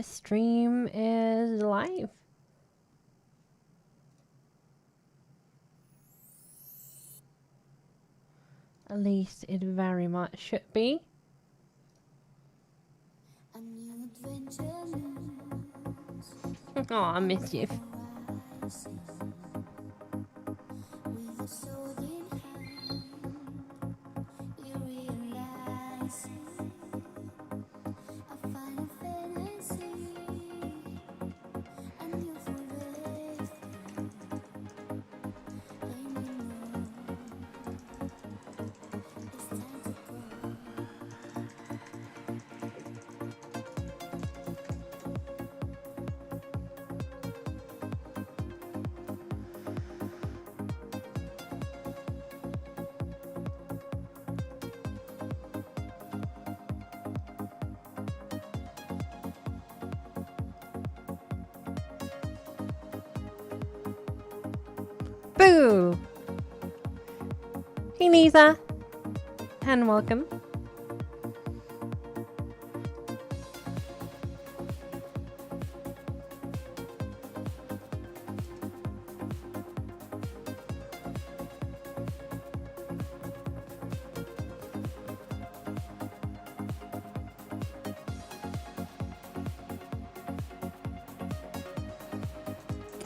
the stream is live. At least it very much should be. Oh, I miss you. Boo! Hey Lisa! And welcome.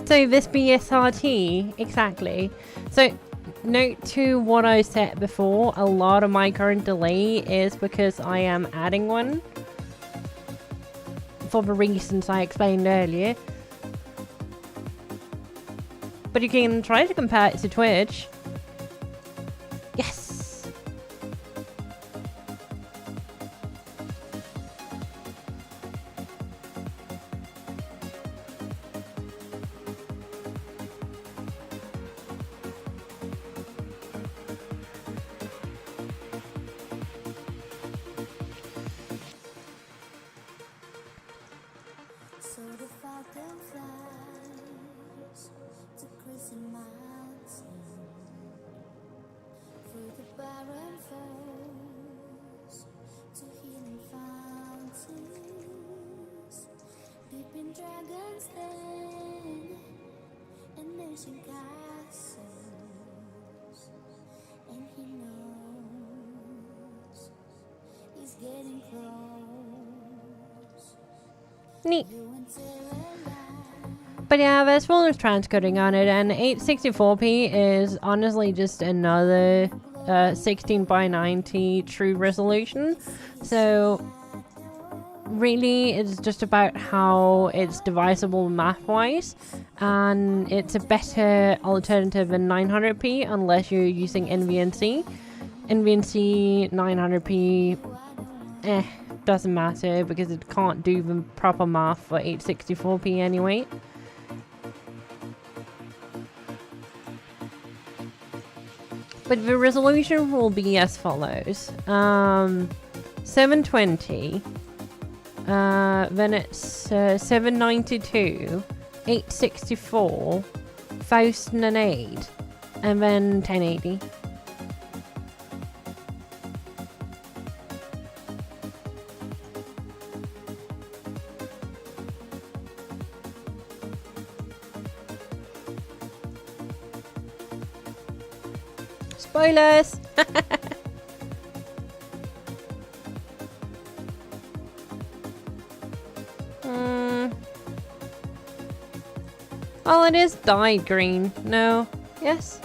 So this BSRT, exactly. So note to what I said before, a lot of my current delay is because I am adding one. For the reasons I explained earlier. But you can try to compare it to Twitch. Yes! Neat. But yeah, there's full of transcoding on it, and 864p is honestly just another 16 by 90 true resolution. So really it's just about how it's divisible math-wise, and it's a better alternative than 900p unless you're using NVNC. NVNC 900p, doesn't matter because it can't do the proper math for 864p anyway. But the resolution will be as follows. 720, then it's 792, 864, 1008, and then 1080. Spoilers! Well, it is dyed green. No. Yes?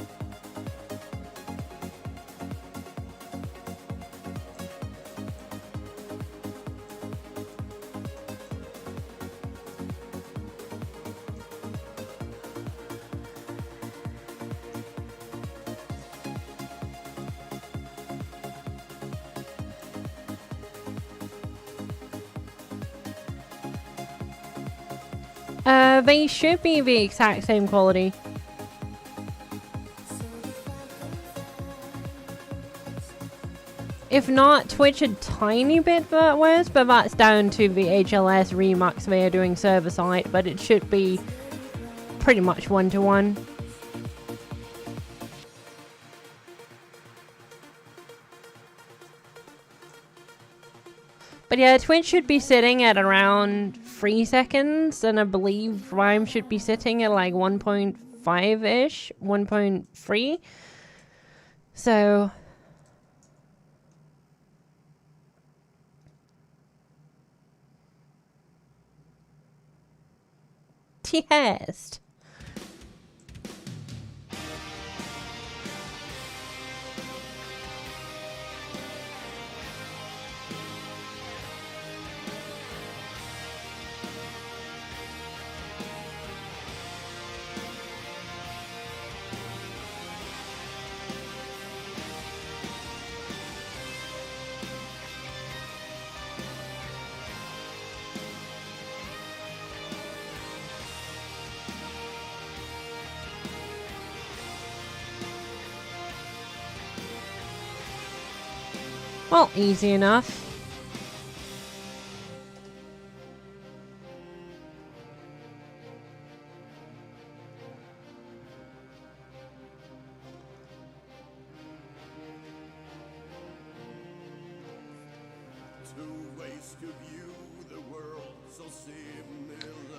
They should be the exact same quality. If not, Twitch a tiny bit worse, but that's down to the HLS Remux they are doing server side, but it should be pretty much one-to-one. But yeah, Twitch should be sitting at around 1.3 seconds, and I believe Rhyme should be sitting at like 1.5-ish, 1.3. So test. Well, easy enough.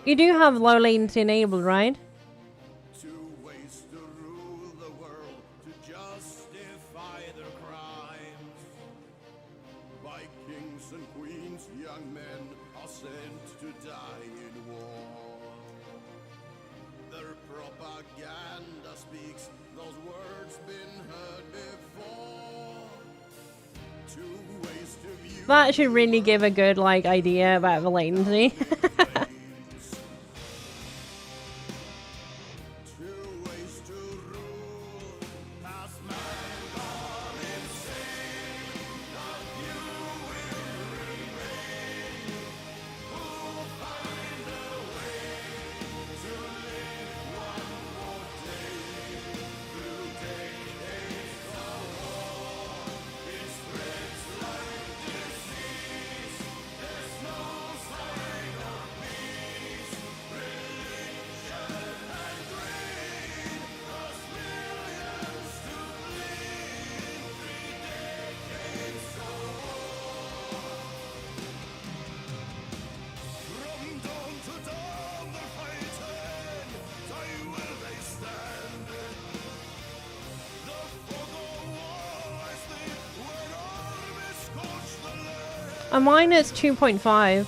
You do have low latency enabled, right? That should really give a good, like, idea about the latency. Mine is 2.5.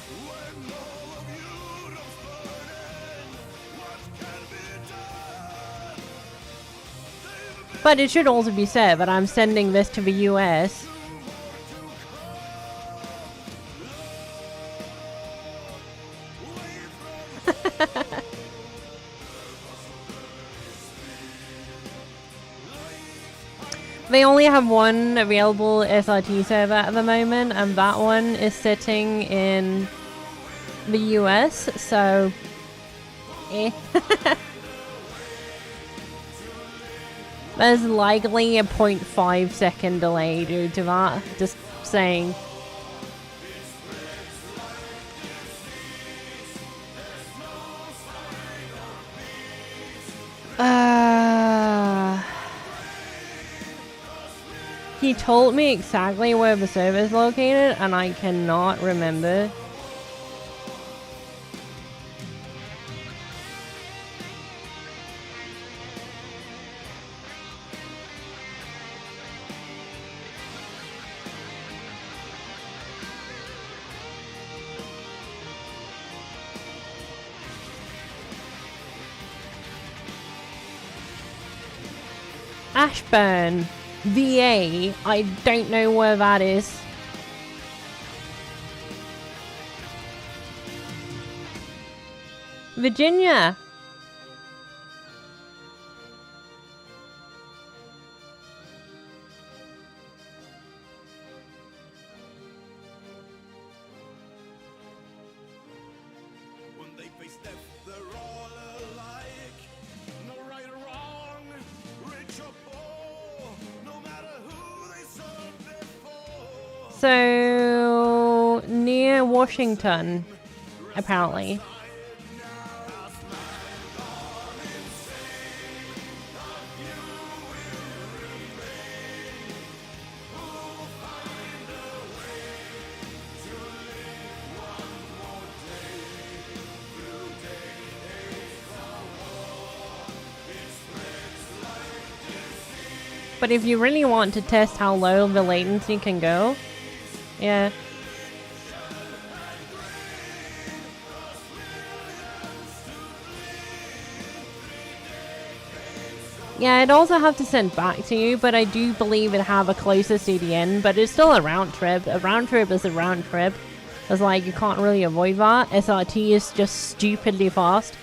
But it should also be said that I'm sending this to the US. They only have one available SRT server at the moment, and that one is sitting in the US, so eh. There's likely a 0.5 second delay due to that, just saying. He told me exactly where the server is located, and I cannot remember. Ashburn, VA. I don't know where that is. Virginia. So, near Washington, apparently. But if you really want to test how low the latency can go, yeah. Yeah, I'd also have to send back to you, but I do believe it have a closer CDN, but it's still a round trip. A round trip is a round trip. It's like, you can't really avoid that. SRT is just stupidly fast.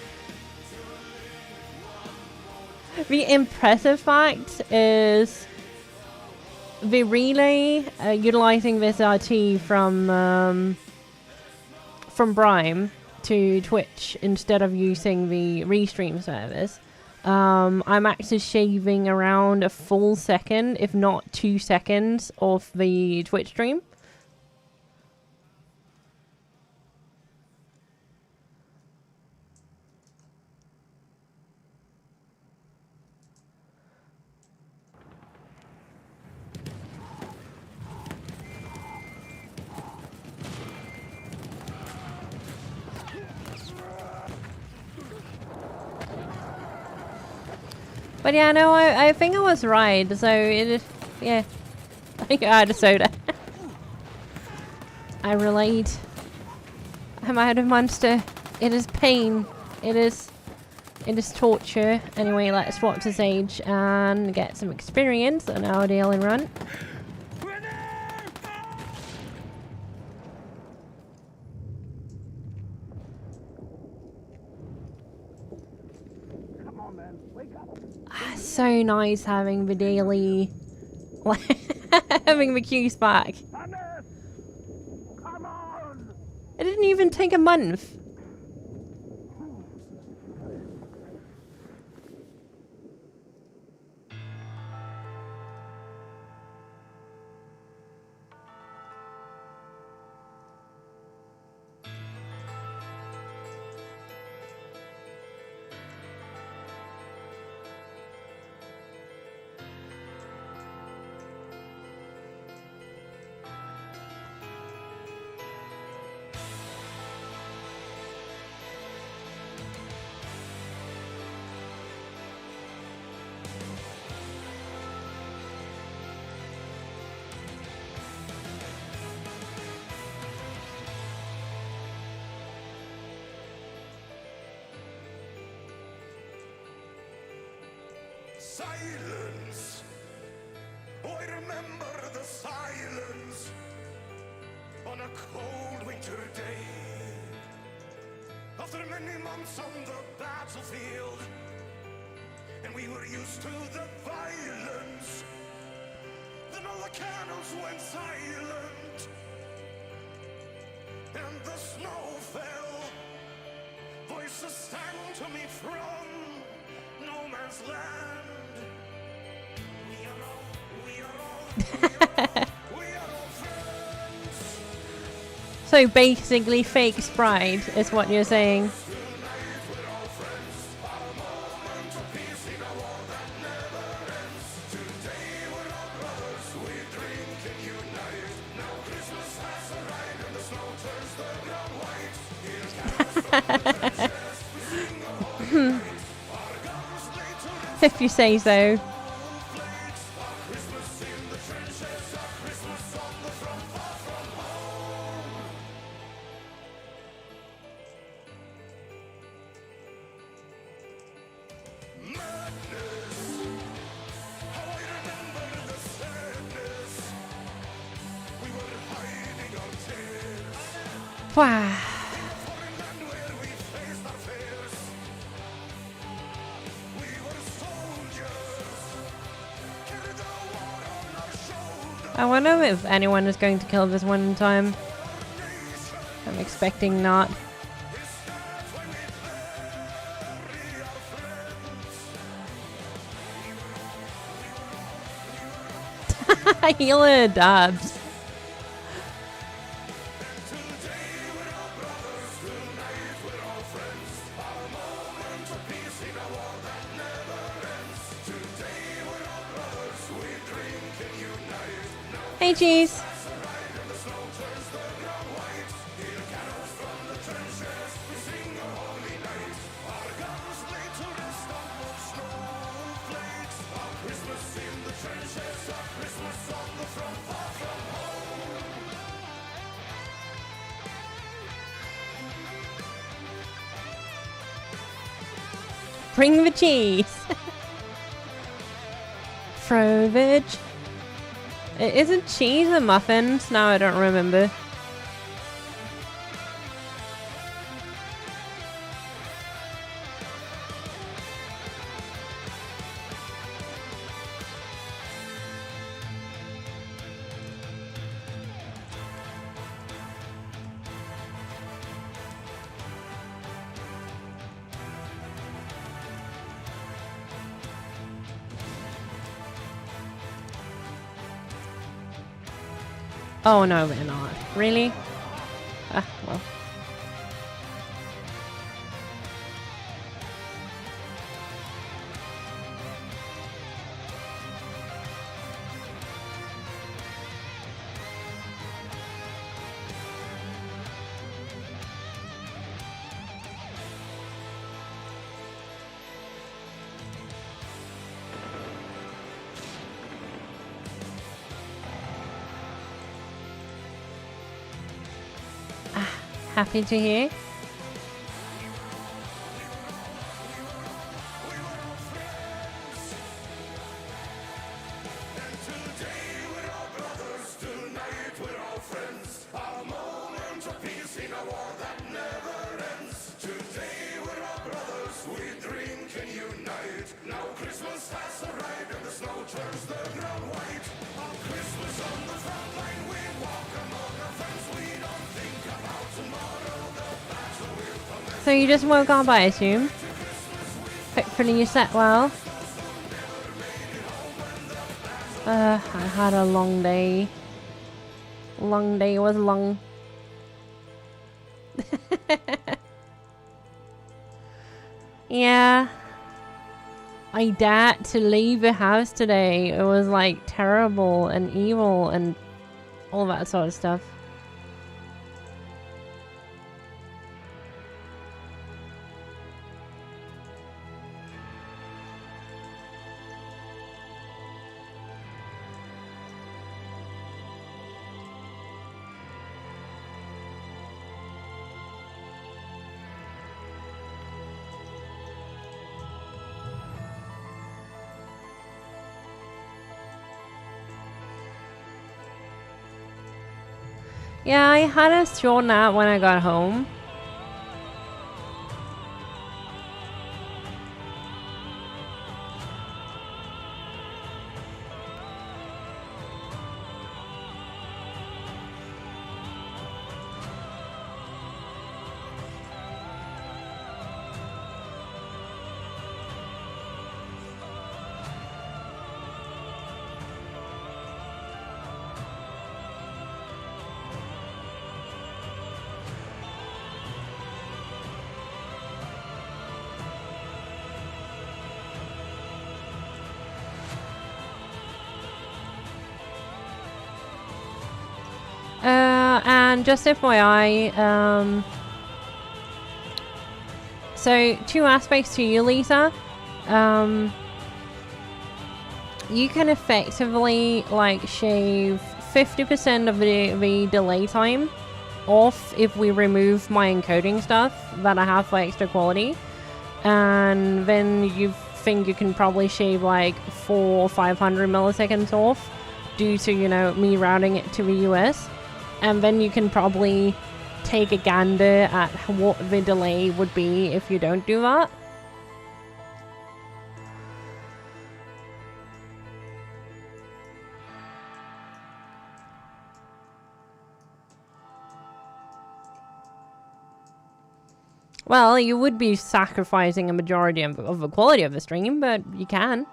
The impressive fact is the relay utilizing this RT from Prime to Twitch instead of using the restream service. I'm actually shaving around a full second, if not 2 seconds, off the Twitch stream. But yeah, no, I think I was right. So it is, yeah. I think I had a soda. I relate. I'm out of monster. It is pain. It is torture. Anyway, let's swap to Sage and get some experience on our daily run. So nice having the daily, having the queues back. Come on. It didn't even take a month. Silence. Oh, I remember the silence on a cold winter day. After many months on the battlefield, and we were used to the violence. Then all the cannons went silent, and the snow fell. Voices sang to me from no man's land. So basically fake Sprite is what you're saying. If you say so. Wow. I wonder if anyone is going to kill this one in time. I'm expecting not. Healer dabs. Hey, cheese. Bring the cheese. Frovage. Isn't cheese a muffins? No, I don't remember. Oh no, we're not. Really? Ah, well. Happy to hear. So you just woke up, I assume? Hopefully you slept well. I had a long day. Long day was long. Yeah. I dared to leave the house today. It was like terrible and evil and all that sort of stuff. Yeah, I had a short nap when I got home. And just FYI, so two aspects to you, Lisa. You can effectively like shave 50% of the delay time off if we remove my encoding stuff that I have for extra quality, and then you think you can probably shave like 400 or 500 milliseconds off due to, you know, me routing it to the US. And then you can probably take a gander at what the delay would be if you don't do that. Well, you would be sacrificing a majority of the quality of the stream, but you can.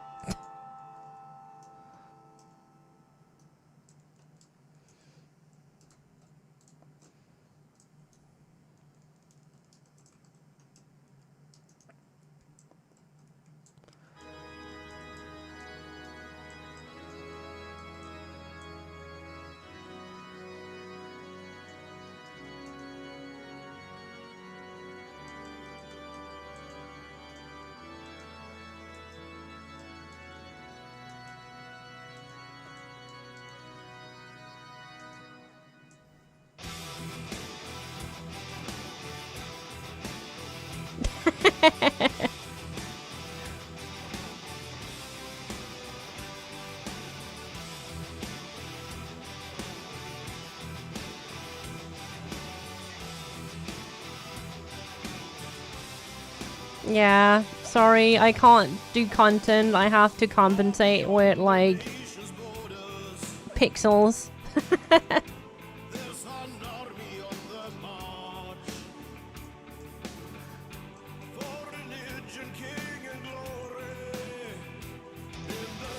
Yeah, sorry, I can't do content. I have to compensate with, like, pixels.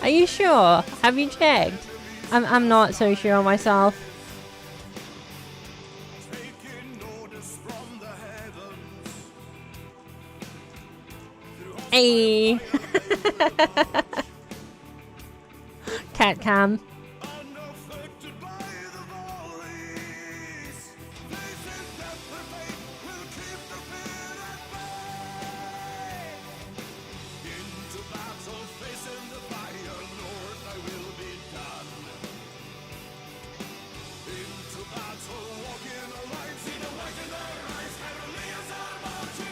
Are you sure? Have you checked? I'm not so sure myself. Hey. Cat cam.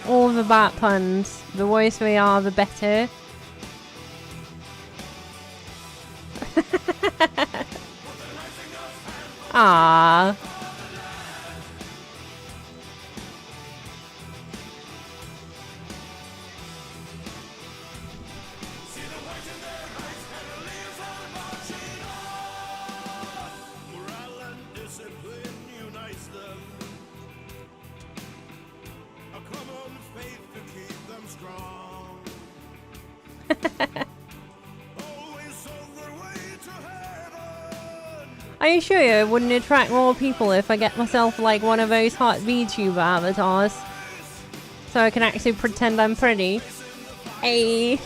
All the bat puns. The worse we are, the better. Ah. Are you sure it wouldn't attract more people if I get myself like one of those hot VTuber avatars? So I can actually pretend I'm pretty. Hey.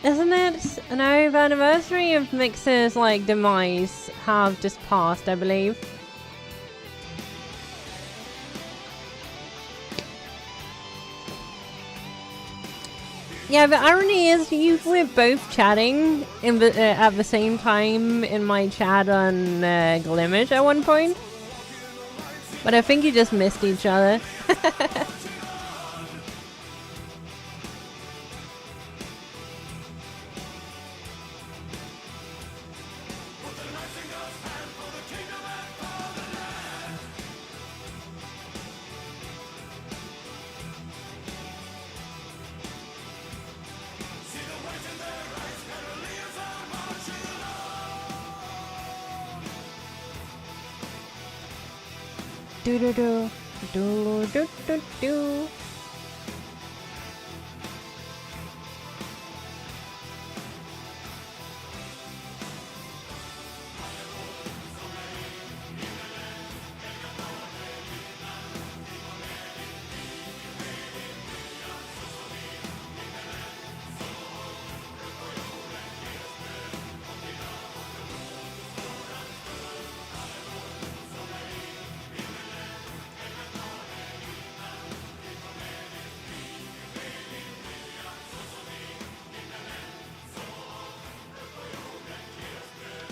Isn't it? No, the anniversary of Mixer's like demise have just passed, I believe. Yeah, the irony is you were both chatting in the, at the same time in my chat on Glimmage at one point. But I think you just missed each other. Do do do do do do do.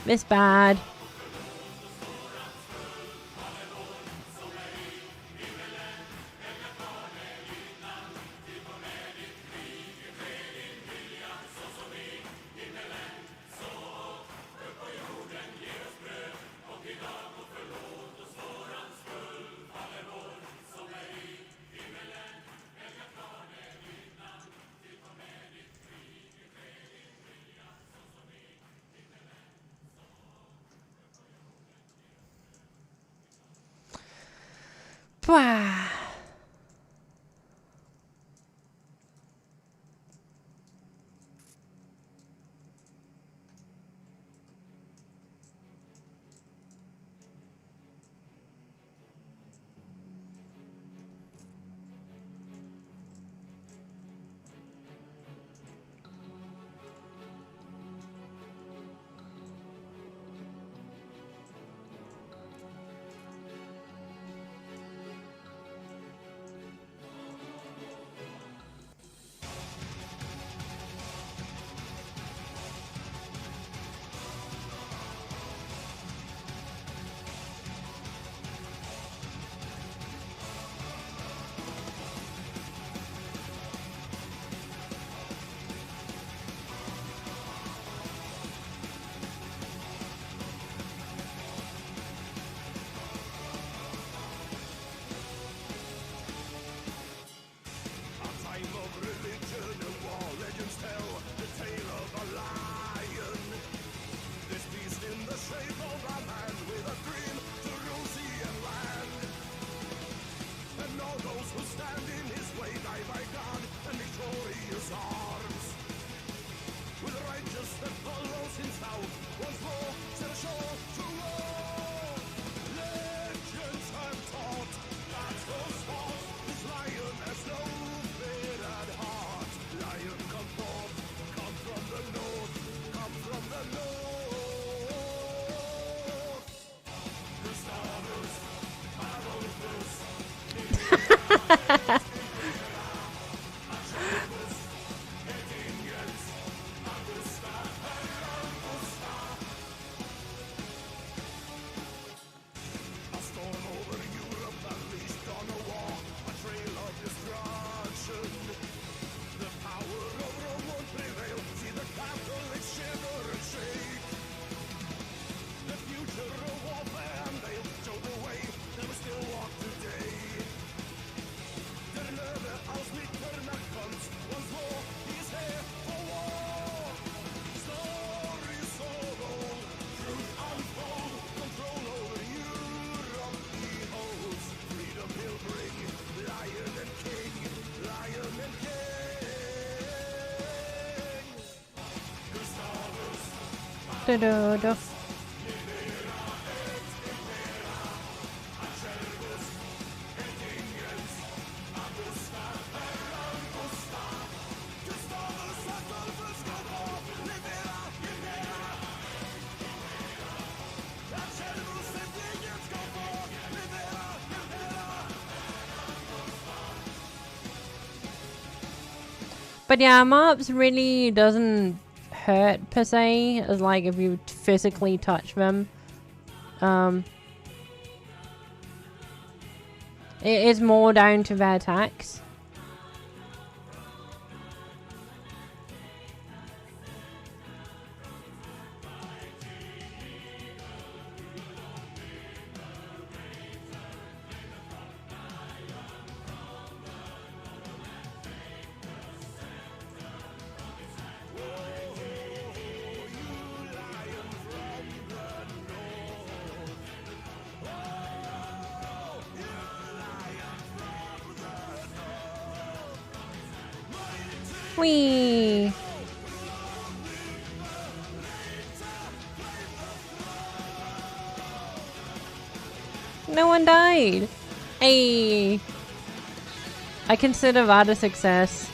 Miss Bad. Pwah. Da-da-da. But yeah, mobs really doesn't hurt per se, as like if you physically touch them. It is more down to their attacks. Whee! No one died! Hey! I consider that a success.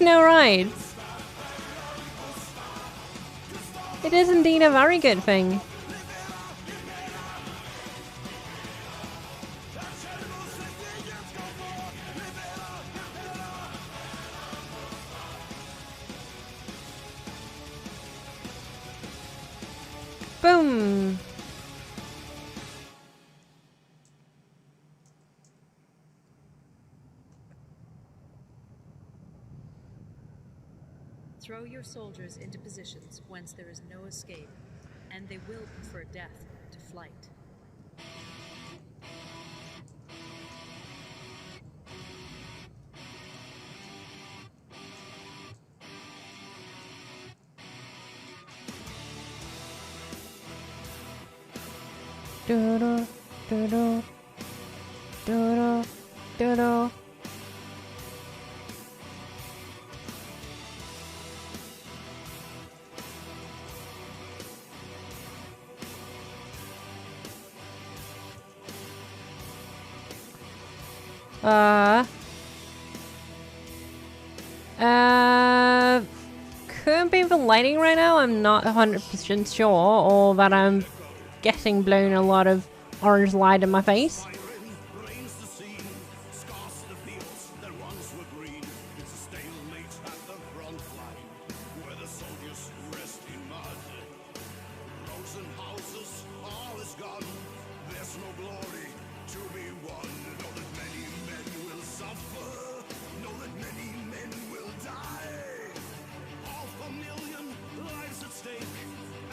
No, right. It is indeed a very good thing. Boom! Throw your soldiers into positions whence there is no escape, and they will prefer death to flight. Do-do, do-do, do-do, do-do. Could be the lighting right now. I'm not 100% sure, or that I'm getting blown a lot of orange light in my face. Rains the sea, scars the fields that once were green. It's a stalemate at the front line, where the soldiers rest in mud. Roads and houses, all is gone. There's no glory to be won. Know that many men will suffer. Know that many men will die. Half a million lives at stake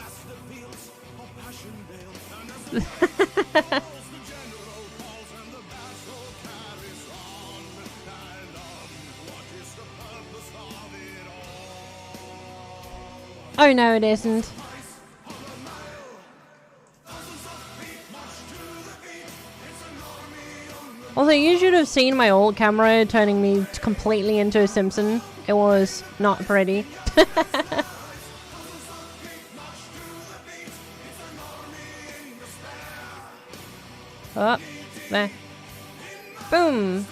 as the fields of Passchendaele and as the falls, the general falls and the battle carries on and on. What is the purpose of it all? Oh no, it isn't. Also, you should have seen my old camera turning me completely into a Simpson. It was not pretty. Oh, there. Boom.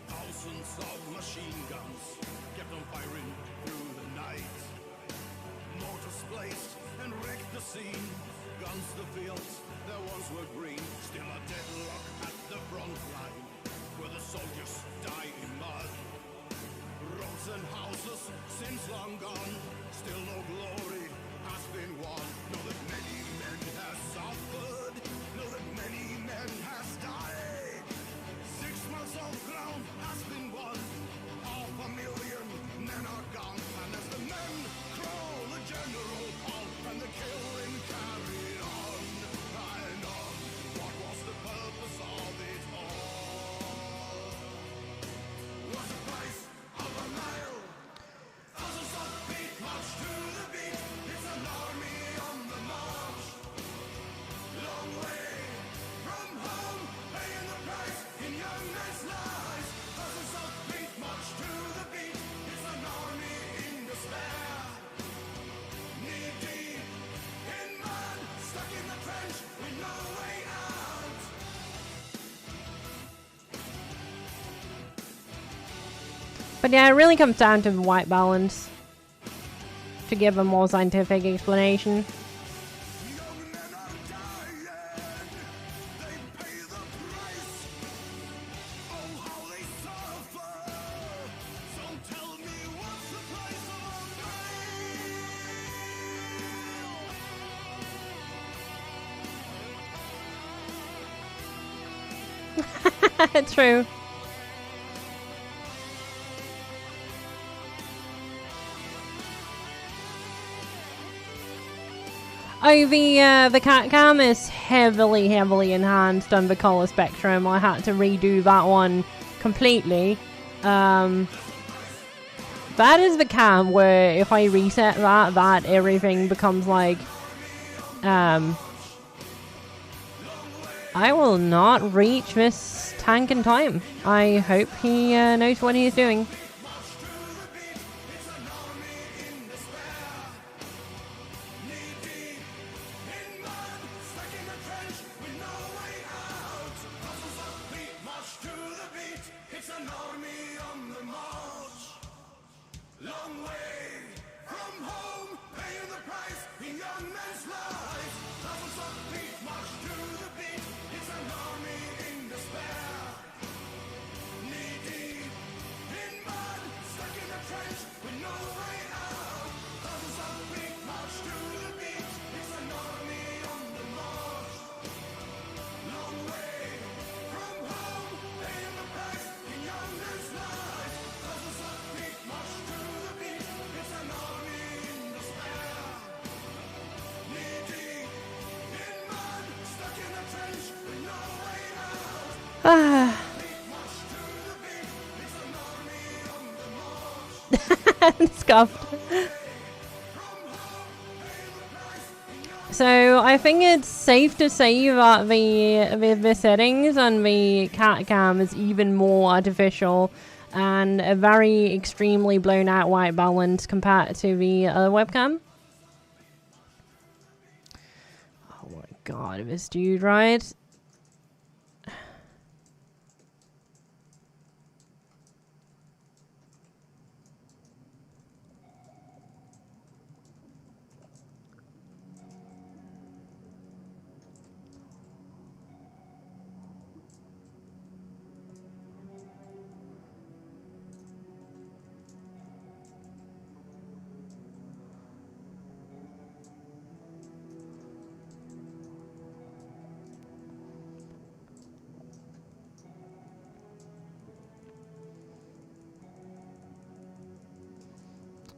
Thousands of machine guns kept on firing through the night. Mortars placed and wrecked the scene. Guns the fields that once were green. Still a deadlock at the front line, where the soldiers die in mud. Roads and houses since long gone. Still no glory has been won. Know that many men have suffered. Know that many men has died. 6 months of ground has been won. Half a million men are gone. And as the men crawl, the general call, and the killing carried on and on. What was the purpose of it all? Was the price of a mile? Thousands of feet march to the beat. It's an army on the march. Long way from home, paying the price in young men's lives. Thousands of feet march to the beat. It's an army in despair. Knee deep in mud, stuck in the trench with no way out. But yeah, it really comes down to the white balance to give a more scientific explanation. Young men are dying. They pay the price. Oh, how they suffer. So tell me what's the price of a mile? True. Oh, the cat cam is heavily enhanced on the color spectrum. I had to redo that one completely. That is the cam where if I reset that everything becomes like, I will not reach this tank in time. I hope he knows what he's doing. Scuffed. So I think it's safe to say that the settings on the cat cam is even more artificial and a very extremely blown out white balance compared to the other webcam. Oh my god, this dude, right?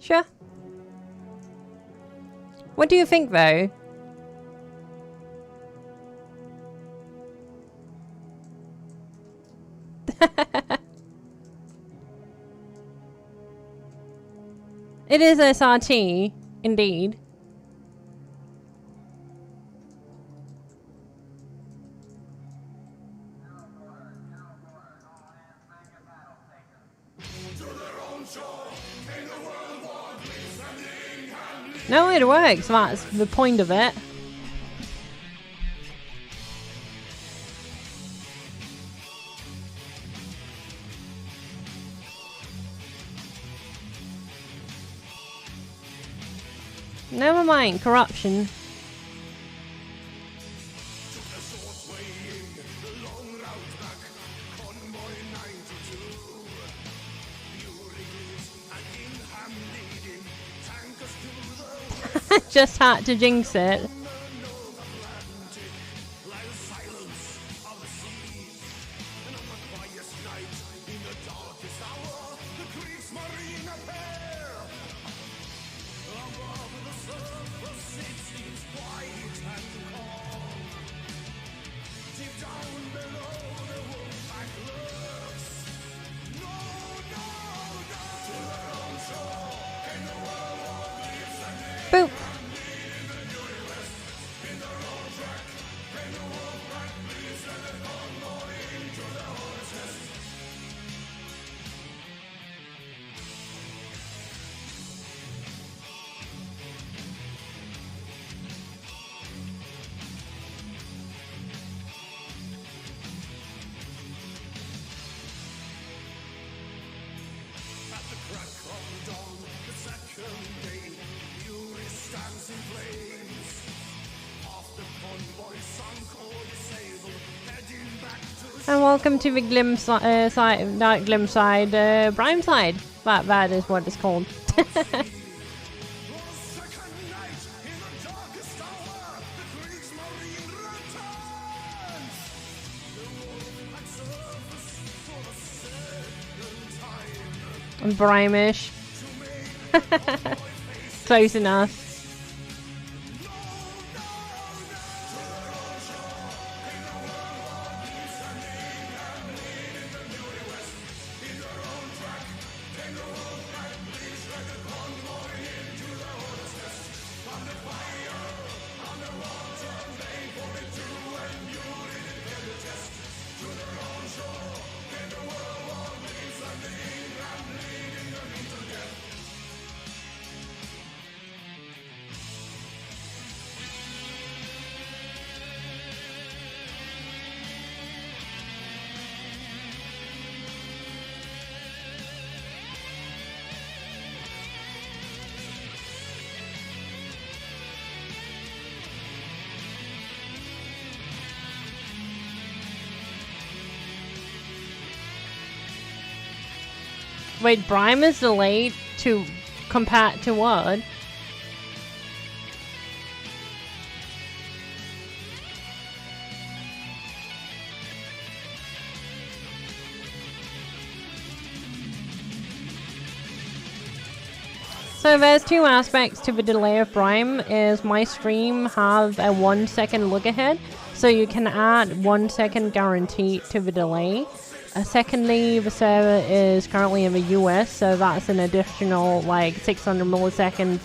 Sure. What do you think, though? It is SRT, indeed. No, it works. That's the point of it. Never mind, corruption. Just had to jinx it. Boop. And welcome to the side, not Glim side, Prime side. That is what it's called. Brimish. Close enough. Wait, Brime is delayed to compared to what? So there's two aspects to the delay of Brime. Is my stream have a 1 second look ahead, so you can add 1 second guarantee to the delay. Secondly, the server is currently in the US, so that's an additional like 600 milliseconds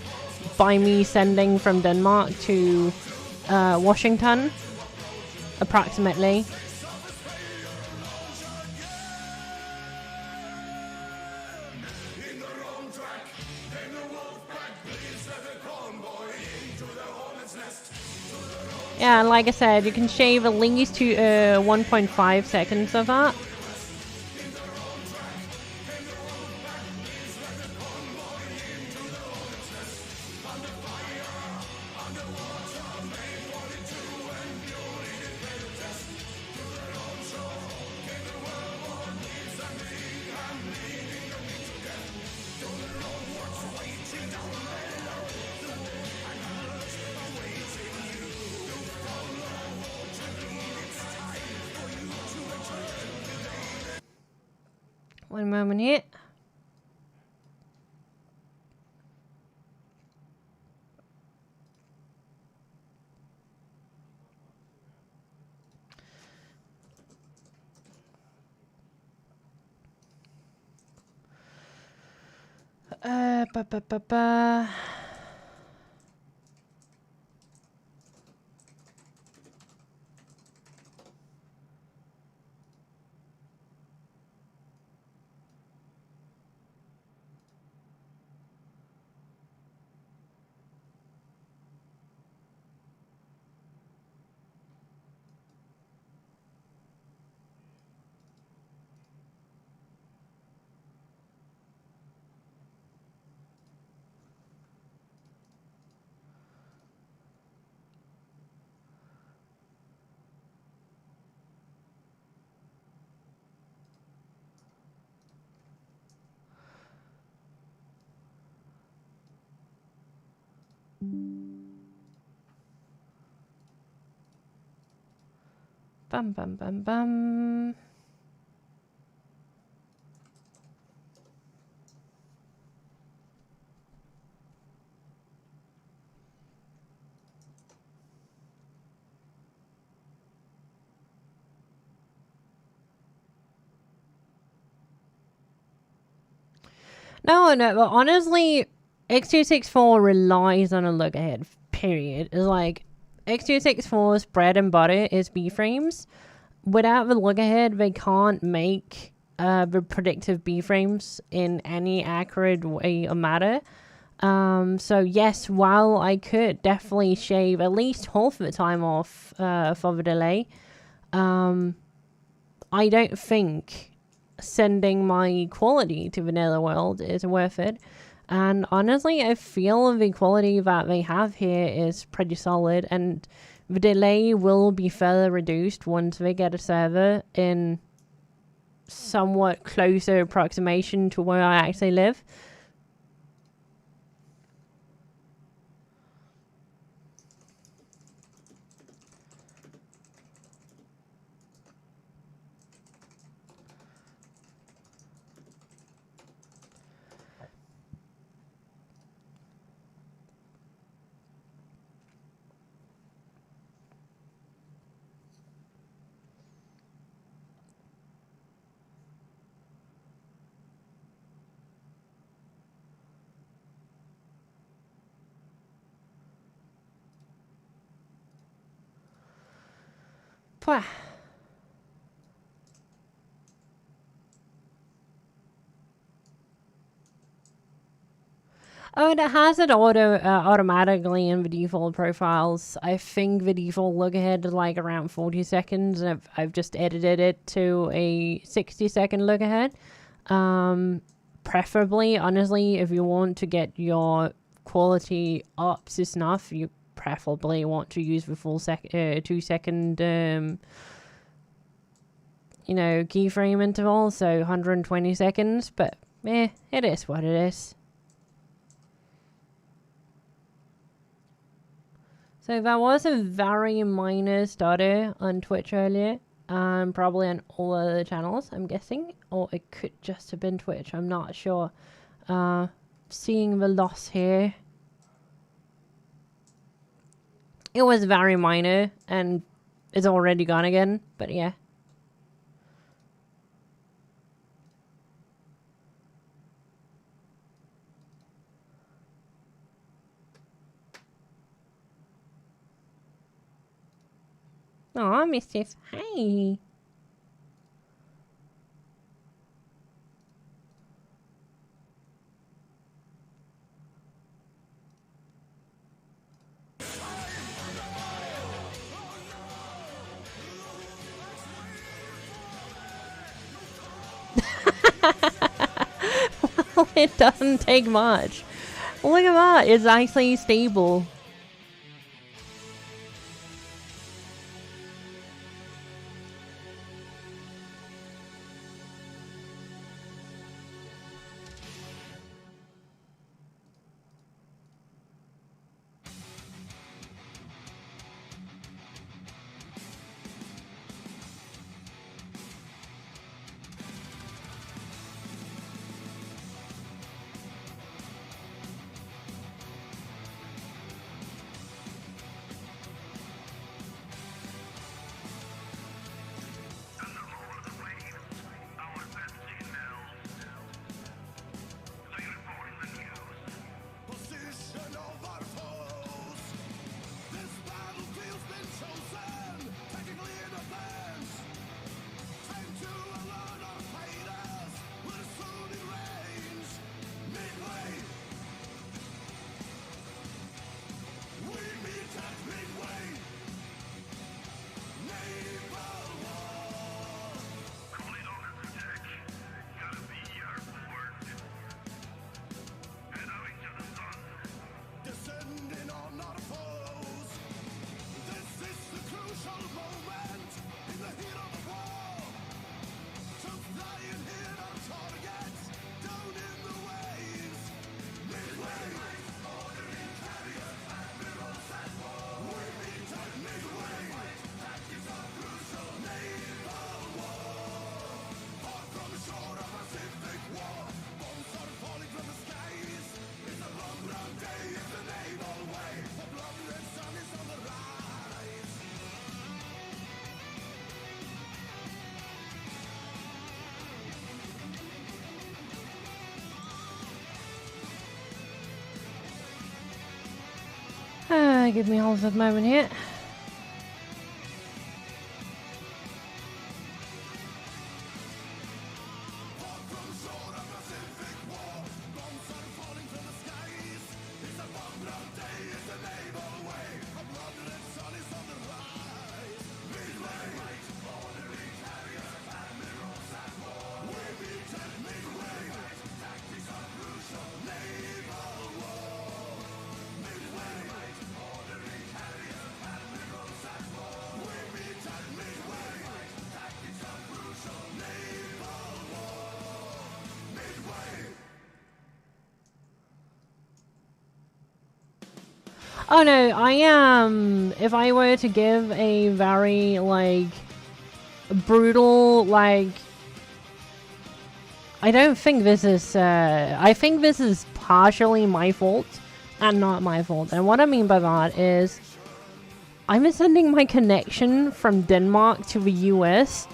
by me sending from Denmark to Washington, approximately. Yeah, and like I said, you can shave at least to 1.5 seconds of that. One moment here. Ba ba ba ba. Bum bum bum bum. No, but honestly, X264 relies on a look ahead, period. It's like, X264's bread and butter is B-frames. Without the look ahead, they can't make the predictive B-frames in any accurate way or matter. So yes, while I could definitely shave at least half of the time off for the delay, I don't think sending my quality to the netherworld is worth it. And honestly, I feel the quality that they have here is pretty solid, and the delay will be further reduced once they get a server in somewhat closer approximation to where I actually live. Pwah. Oh, and it has it automatically in the default profiles. I think the default look ahead is like around 40 seconds, and I've just edited it to a 60-second look ahead. Preferably, honestly, if you want to get your quality up to snuff, you preferably want to use the full 2-second keyframe interval, so 120 seconds, but it is what it is. So that was a very minor stutter on Twitch earlier, probably on all other channels, I'm guessing, or it could just have been Twitch, I'm not sure. Seeing the loss here, it was very minor, and it's already gone again, but yeah. Aw, Mischief. Hey. Well, it doesn't take much. Look at that. It's actually stable. Position of our foes. This battlefield's been chosen, technically in advance. Time to alert our fighters. We're soon in range. Midway. We meet at midway. Naval war. Calling orders to deck. Gotta be airborne. Head out into the sun. Descending on our foes. This is the crucial moment in the heat of the war. To fly and hit our targets down in the waves. Midway. Ordering carriers, admirals at war. We meet at midway. Tactics are crucial. Naval war. Far from the shore of Pacific war. Bombs are falling from the skies. It's a long round day. It's the naval way. The blood-red sun is on the rise. Give me hold of a moment here. Far from the shore of Pacific war. Bombs are falling from the skies. It's a long round day. It's the naval way. A blood-red sun is on the rise. Midway. Ordering carriers, admirals at war. We meet at midway. Tactics are crucial. Naval war. Midway. Ordering carriers, admirals at war. We meet at midway. Tactics are crucial. Naval war. Midway. Oh no, I am. If I were to give a very, like, brutal, like. I don't think this is. I think this is partially my fault and not my fault. And what I mean by that is. I'm sending my connection from Denmark to the US.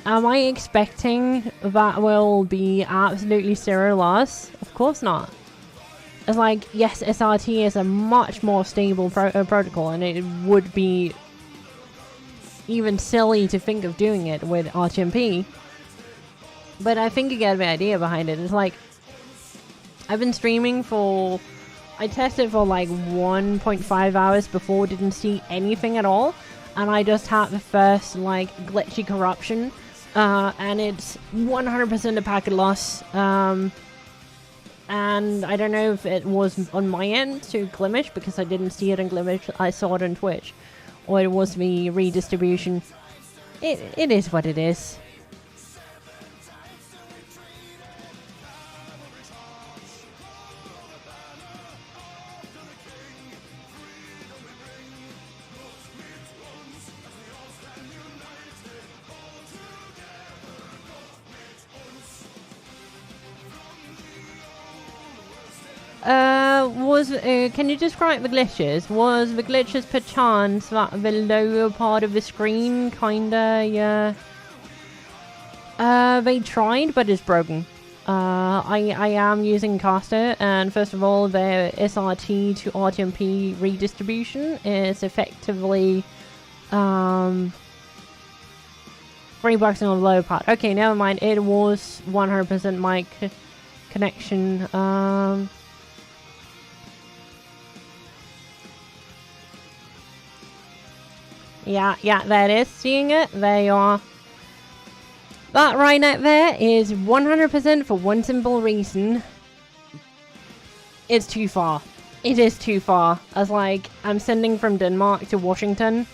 Am I expecting that will be absolutely zero loss? Of course not. It's like, yes, SRT is a much more stable protocol, and it would be even silly to think of doing it with RTMP. But I think you get the idea behind it. It's like, I've been streaming for... I tested for like 1.5 hours before, didn't see anything at all. And I just had the first, like, glitchy corruption. And it's 100% a packet loss. And I don't know if it was on my end to Glimish, because I didn't see it on Glimish, I saw it on Twitch. Or it was the redistribution. It is what it is. Can you describe the glitches? Was the glitches perchance that the lower part of the screen kinda, yeah... they tried, but it's broken. I am using Caster, and first of all, the SRT to RTMP redistribution is effectively Greenboxing on the lower part. Okay, never mind. It was 100% mic connection. Yeah, that is seeing it. There you are. That right out there is 100% for one simple reason. It's too far. It is too far. As like, I'm sending from Denmark to Washington.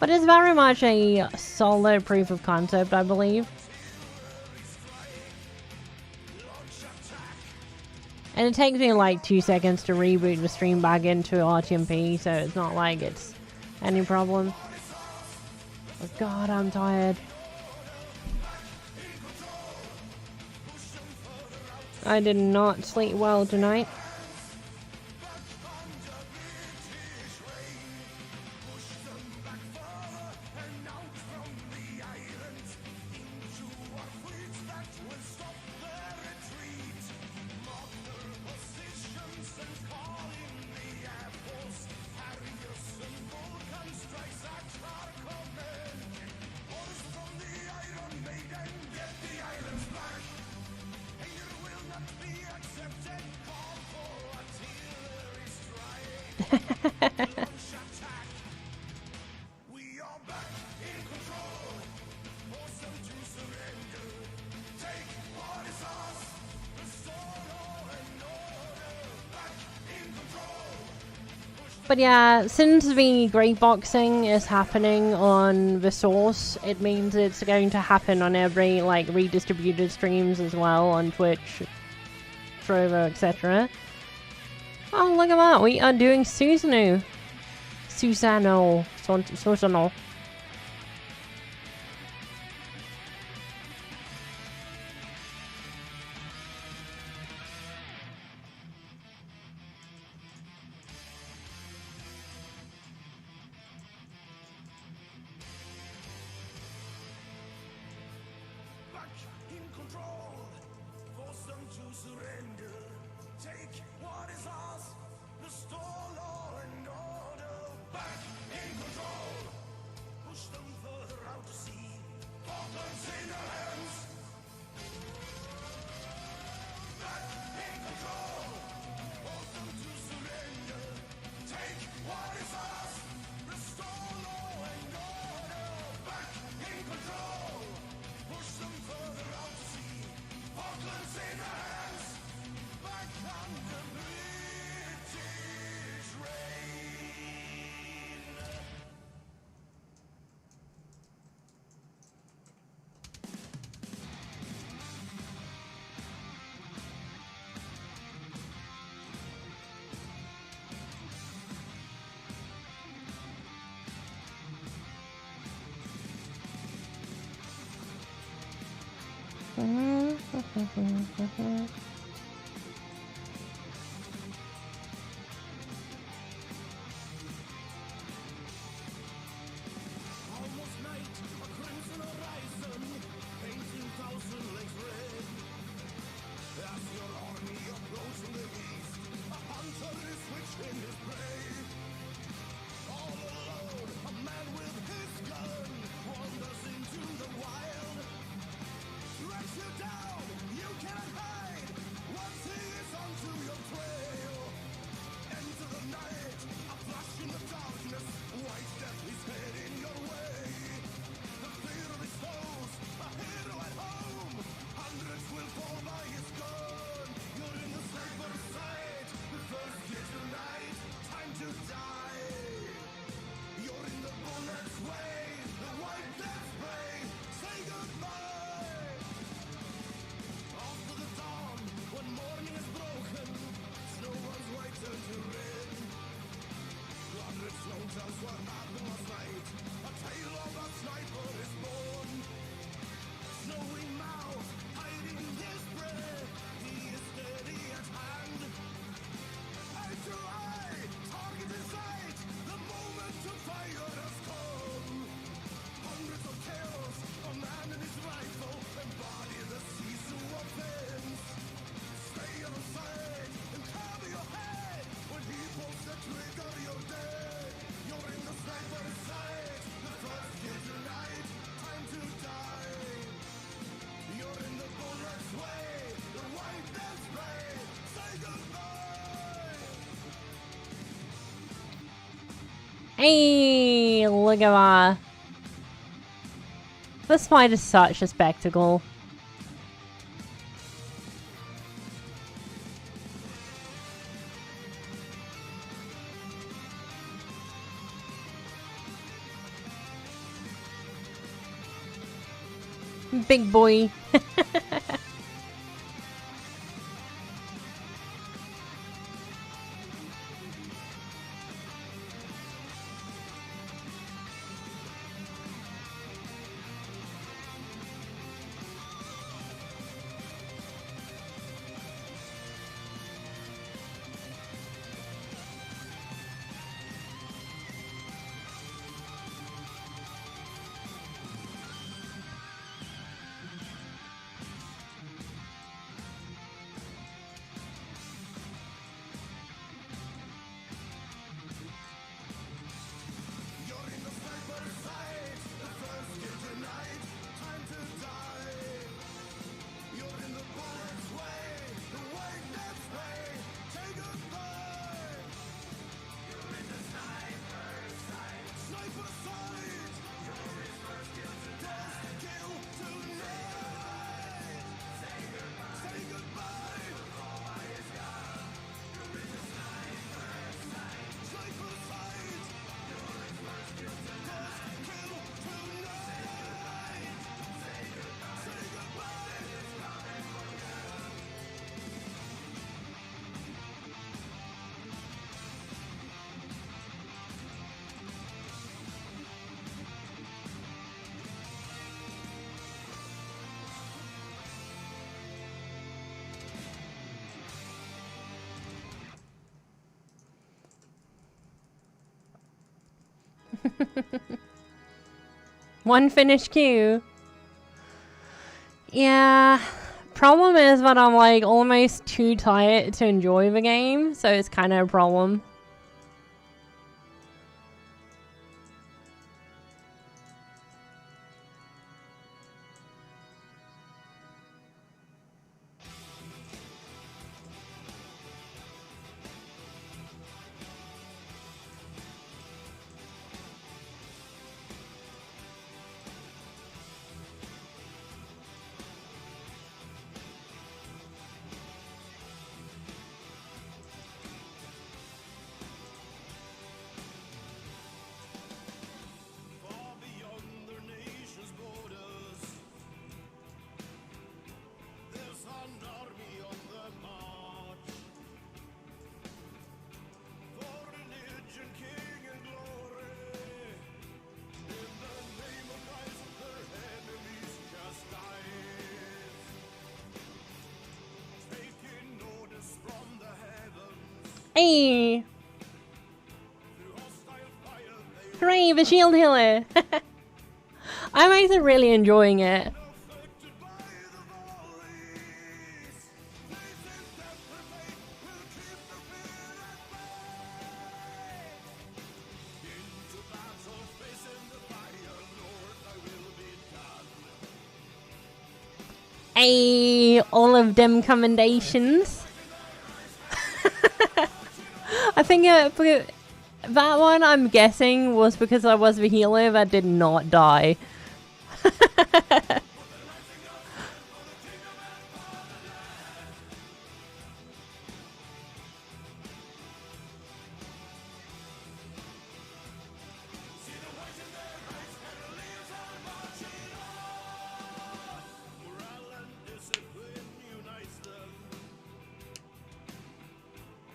But it's very much a solid proof of concept, I believe. And it takes me like 2 seconds to reboot the stream back into RTMP, so it's not like it's any problem. Oh god, I'm tired. I did not sleep well tonight. But yeah, since the great boxing is happening on the source, it means it's going to happen on every like redistributed streams as well on Twitch, Trovo, etc. Oh, look at that! We are doing Susano. Snow tells what happened last night. A tale of a sniper is born. Snowy mouth, hiding his breath. He is steady at hand. Eye to eye, target in sight. The moment to fire has come. Hundreds of kills, a man and his rifle embody the Sisu offense. Stay on the side and cover your head. When he pulls the trigger, you're dead. You're in the sniper's sight. The first kill tonight, time to die. You're in the bullet's way. The white death's play. Say goodbye. Hey, look at that. This fight is such a spectacle. Big boy. One finished queue. Yeah. Problem is that I'm like almost too tired to enjoy the game, so it's kind of a problem. Far beyond their nation's borders, there's an army on the march. For religion, king, and glory, in the name of Christ, their enemies chastise. Taking orders from the heavens, Hey! through hostile fire they Hooray, the shield healer! I'm actually really enjoying it. affected by the volleys. Facing death, their fate will keep the fear at bay. Into battle, facing the fire, Lord, thy will be done. Hey, all of them commendations. I think that one, I'm guessing, was because I was the healer that did not die. Morale and discipline unites them.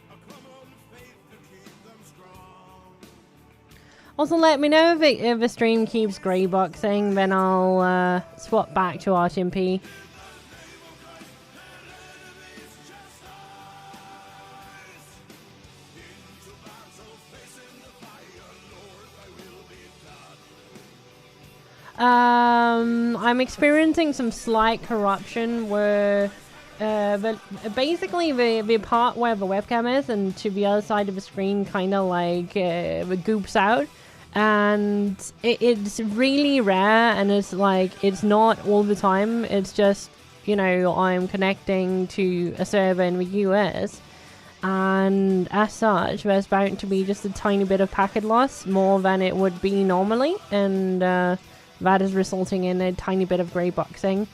A common faith to keep them strong. Also, let me know if the stream keeps grey boxing, then I'll swap back to RTMP. I'm experiencing some slight corruption where basically the part where the webcam is and to the other side of the screen kind of like the goops out, and it's really rare, and it's like it's not all the time. It's just, you know, I'm connecting to a server in the US, and as such there's bound to be just a tiny bit of packet loss, more than it would be normally, and that is resulting in a tiny bit of grey boxing.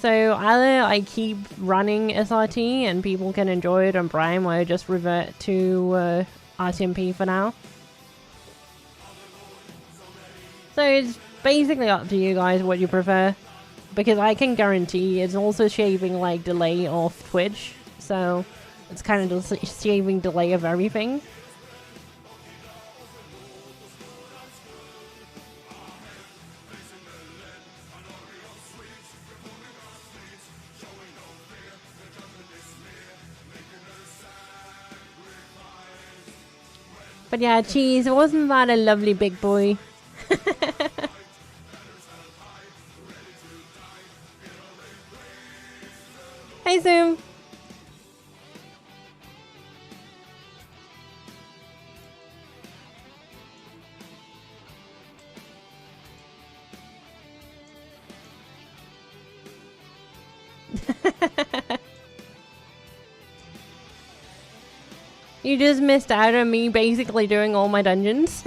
So either I keep running SRT and people can enjoy it on Prime, or I just revert to RTMP for now. So it's basically up to you guys what you prefer, because I can guarantee it's also shaving like delay off Twitch, so it's kind of just shaving delay of everything. But yeah, Cheese, wasn't that a lovely big boy? Hey, Zoom. You just missed out on me basically doing all my dungeons.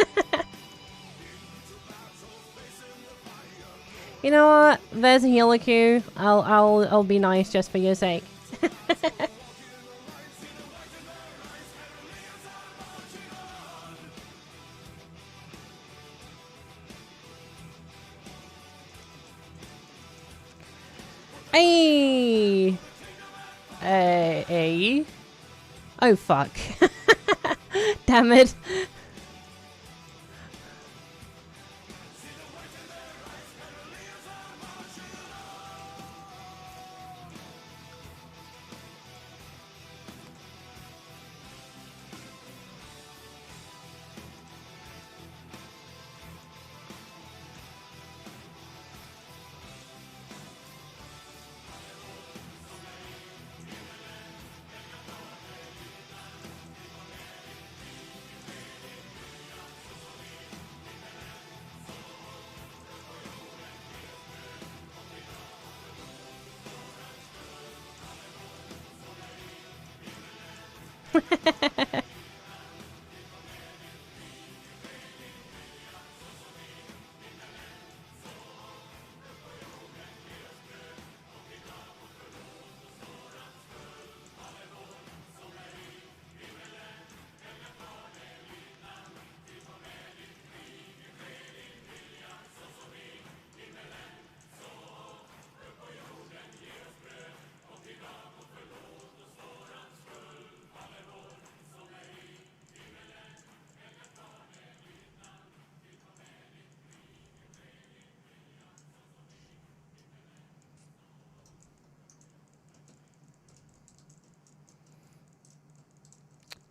You know what? There's a healer queue. I'll be nice just for your sake. Hey. Hey. Oh fuck. Damn it.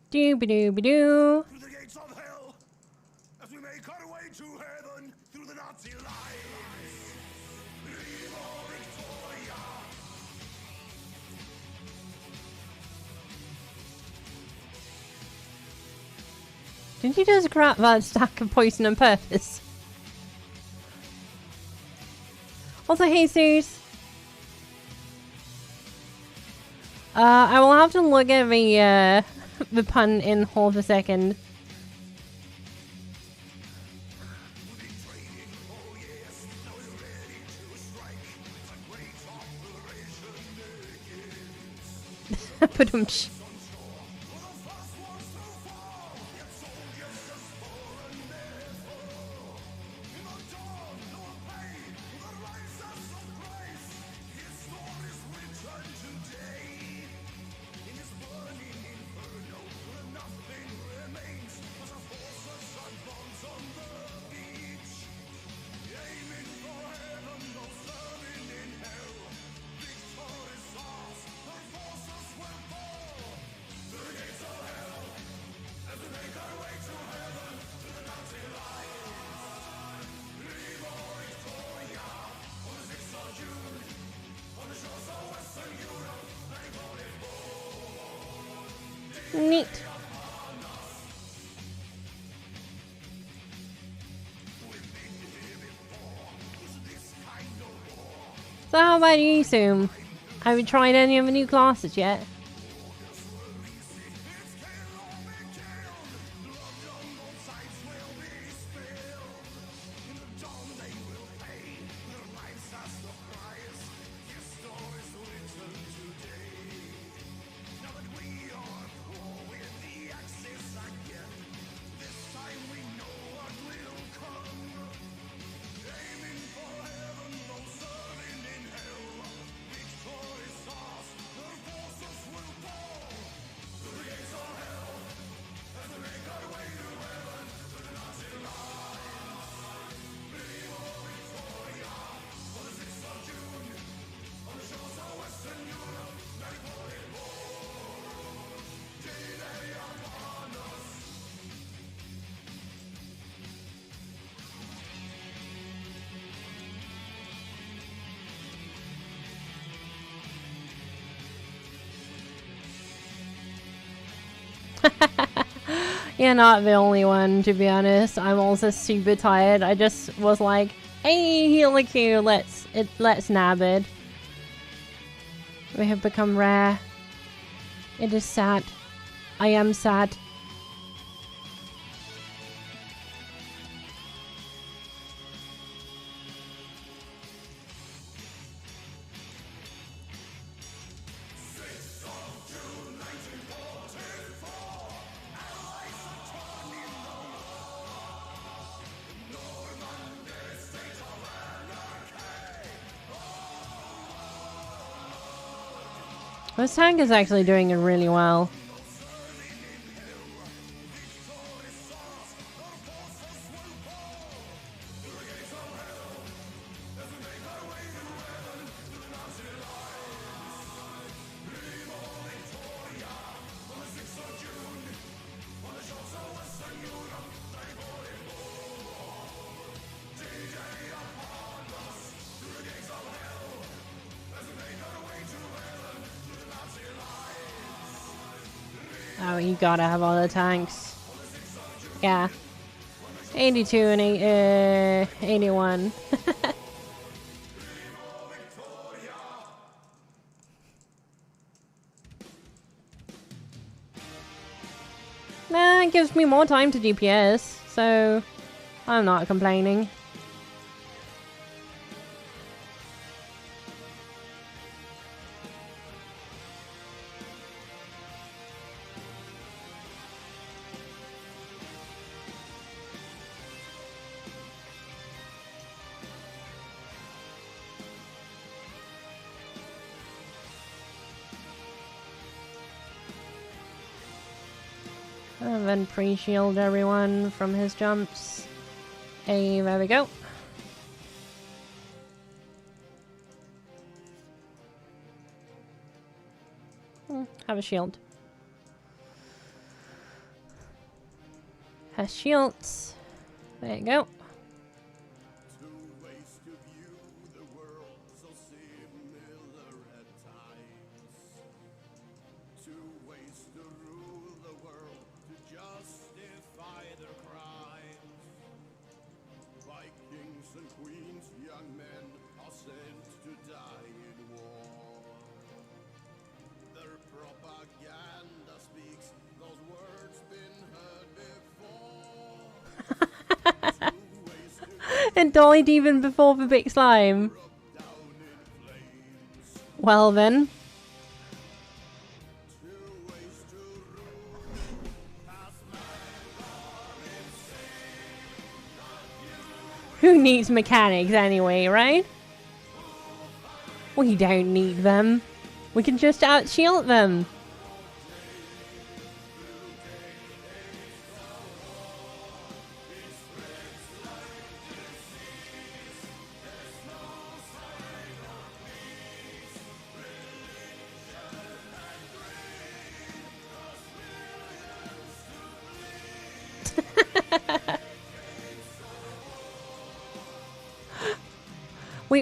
Doo-ba-doo-ba-doo. Through the gates of hell, as we make our way to heaven through the Nazi lines. Viva Victoria! Did you just grab that stack of poison on purpose? Also, Jesus. I will have to look at the pun in half a second. Ba-dum-tsh. So how about you, Zoom? Have you tried any of the new classes yet? You're not the only one, to be honest. I'm also super tired. I just was like, hey, heal Q, let's nab it. We have become rare. It is sad. I am sad. This tank is actually doing it really well. Oh, you gotta have all the tanks. Yeah. 82 and 81. Nah, it gives me more time to DPS, so I'm not complaining. And then pre-shield everyone from his jumps. Hey, there we go. Have a shield. Has shields. There you go. And died even before the big slime. Well then. Who needs mechanics anyway, right? We don't need them. We can just out-shield them.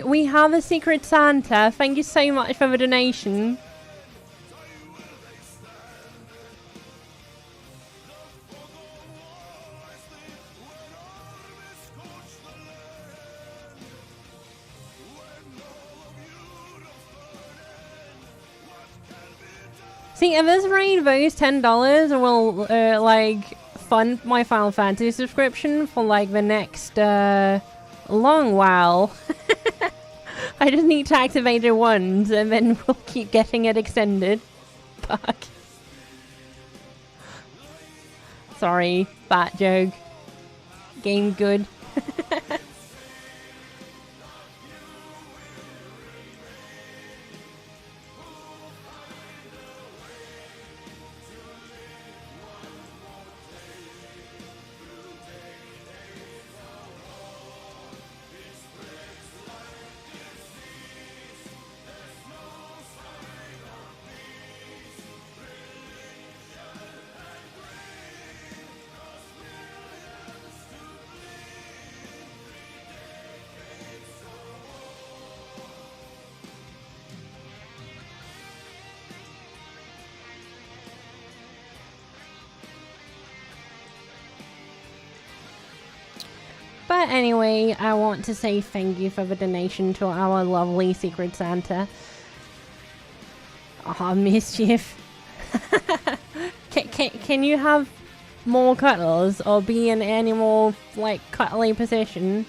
We have a secret Santa. Thank you so much for the donation. See, at this rate, those $10 will, like, fund my Final Fantasy subscription for, like, the next, long while. I just need to activate it once, and then we'll keep getting it extended. Fuck. Sorry, fat joke. Game good. But anyway, I want to say thank you for the donation to our lovely Secret Santa. Ah, mischief. Can you have more cuddles or be in any more, like, cuddly position?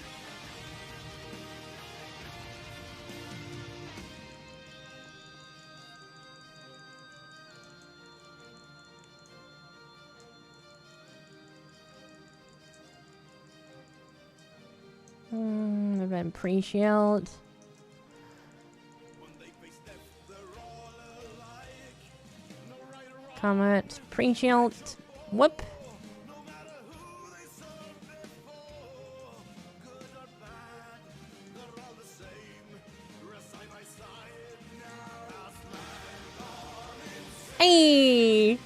Event pre-shield. Comet pre-shield. Whoop. Hey.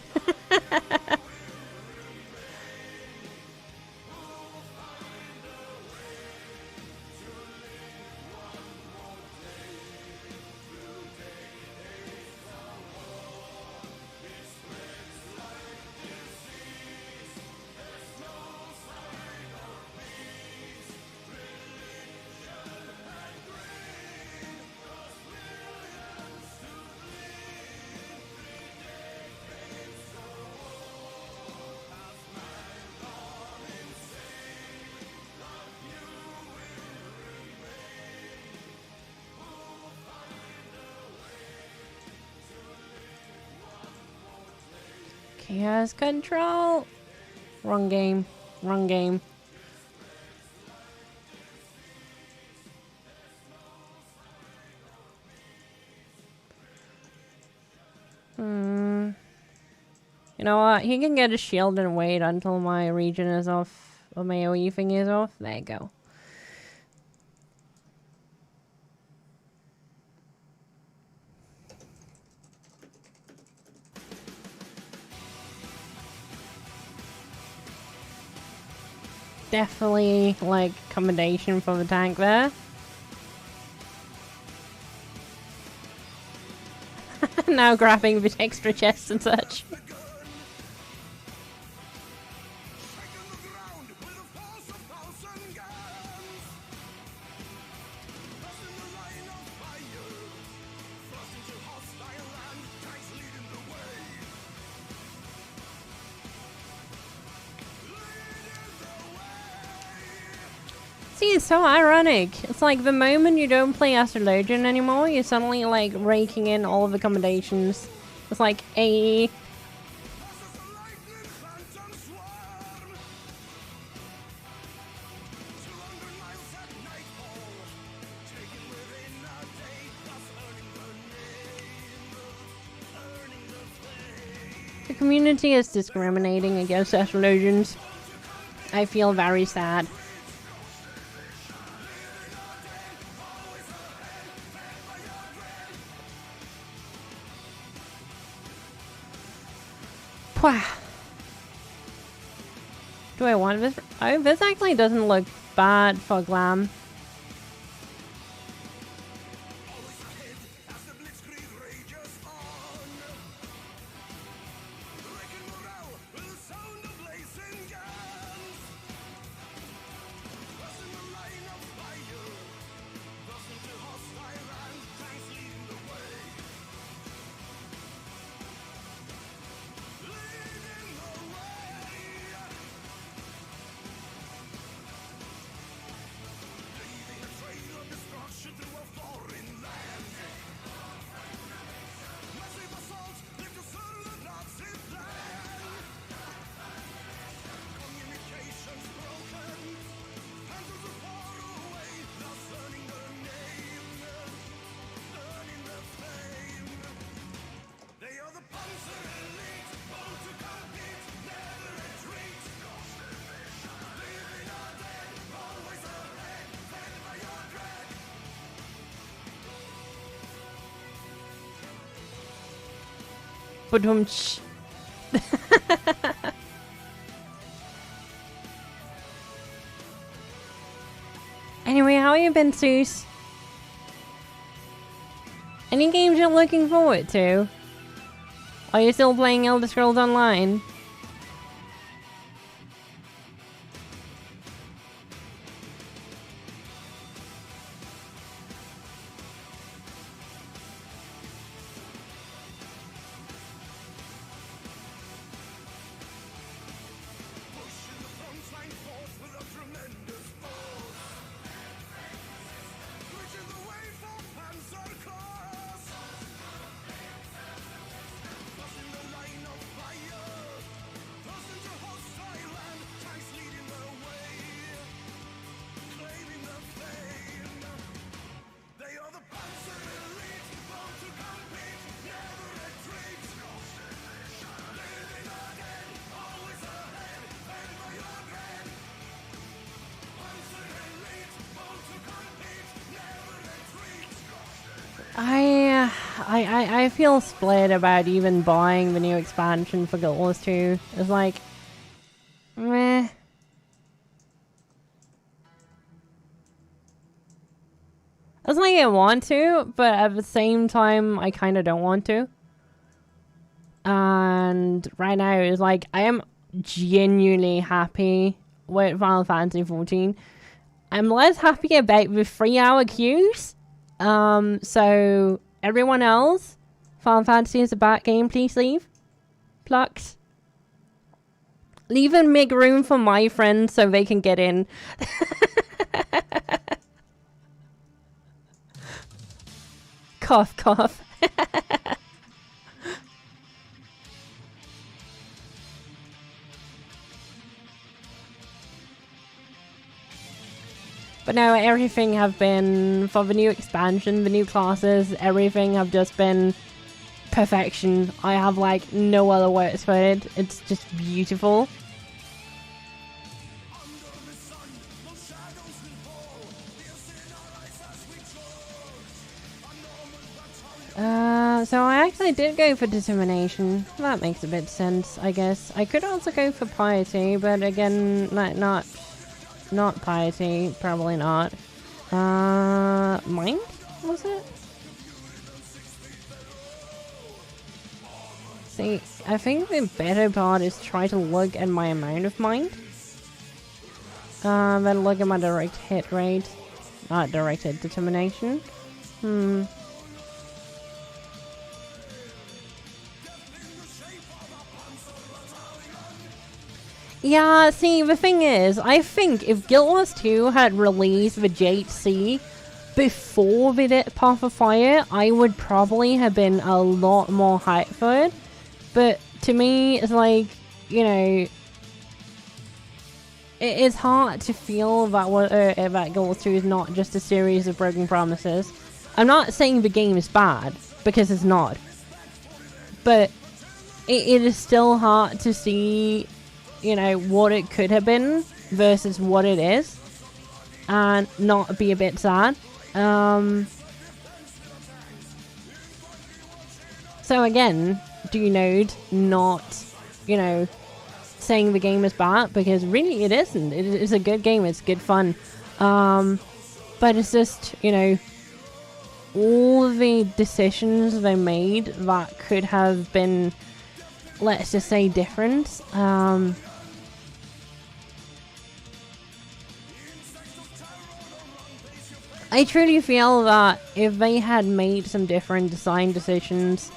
Chaos control. Wrong game. Wrong game. You know what? He can get a shield and wait until my region is off, or my AoE thing is off. There you go. Definitely, like, accommodation for the tank there. Now grabbing the extra chests and such. See, it's so ironic. It's like the moment you don't play Astrologian anymore, you're suddenly like raking in all of the accommodations. It's like a... The community is discriminating against Astrologians. I feel very sad. Do I want this? Oh, this actually doesn't look bad for glam. But Anyway, how you been, Seuss? Any games you're looking forward to? Are you still playing Elder Scrolls Online? I feel split about even buying the new expansion for Guild Wars 2. It's like, meh. It's like I want to, but at the same time, I kind of don't want to. And right now, it's like, I am genuinely happy with Final Fantasy 14. I'm less happy about the 3-hour queues. So everyone else, Final Fantasy is a bad game, please leave. Flux. Leave and make room for my friends so they can get in. Cough, cough. But no, everything have been, for the new expansion, the new classes, everything have just been perfection. I have like no other words for it. It's just beautiful. So I actually did go for determination. That makes a bit of sense, I guess. I could also go for piety, but again, not piety, probably not. Mind? Was it? See, I think the better part is try to look at my amount of mind. Then look at my direct hit rate. Not direct hit, determination. Yeah, see, the thing is, I think if Guild Wars 2 had released the JHC before we did Path of Fire, I would probably have been a lot more hyped for it. But to me, it's like, you know, it's hard to feel that that Guild Wars 2 is not just a series of broken promises. I'm not saying the game is bad, because it's not. But it is still hard to see, you know, what it could have been versus what it is, and not be a bit sad. So again, do note not, you know, saying the game is bad, because really it isn't. It is a good game. It's good fun. But it's just, you know, all the decisions they made that could have been, let's just say, different. I truly feel that if they had made some different design decisions,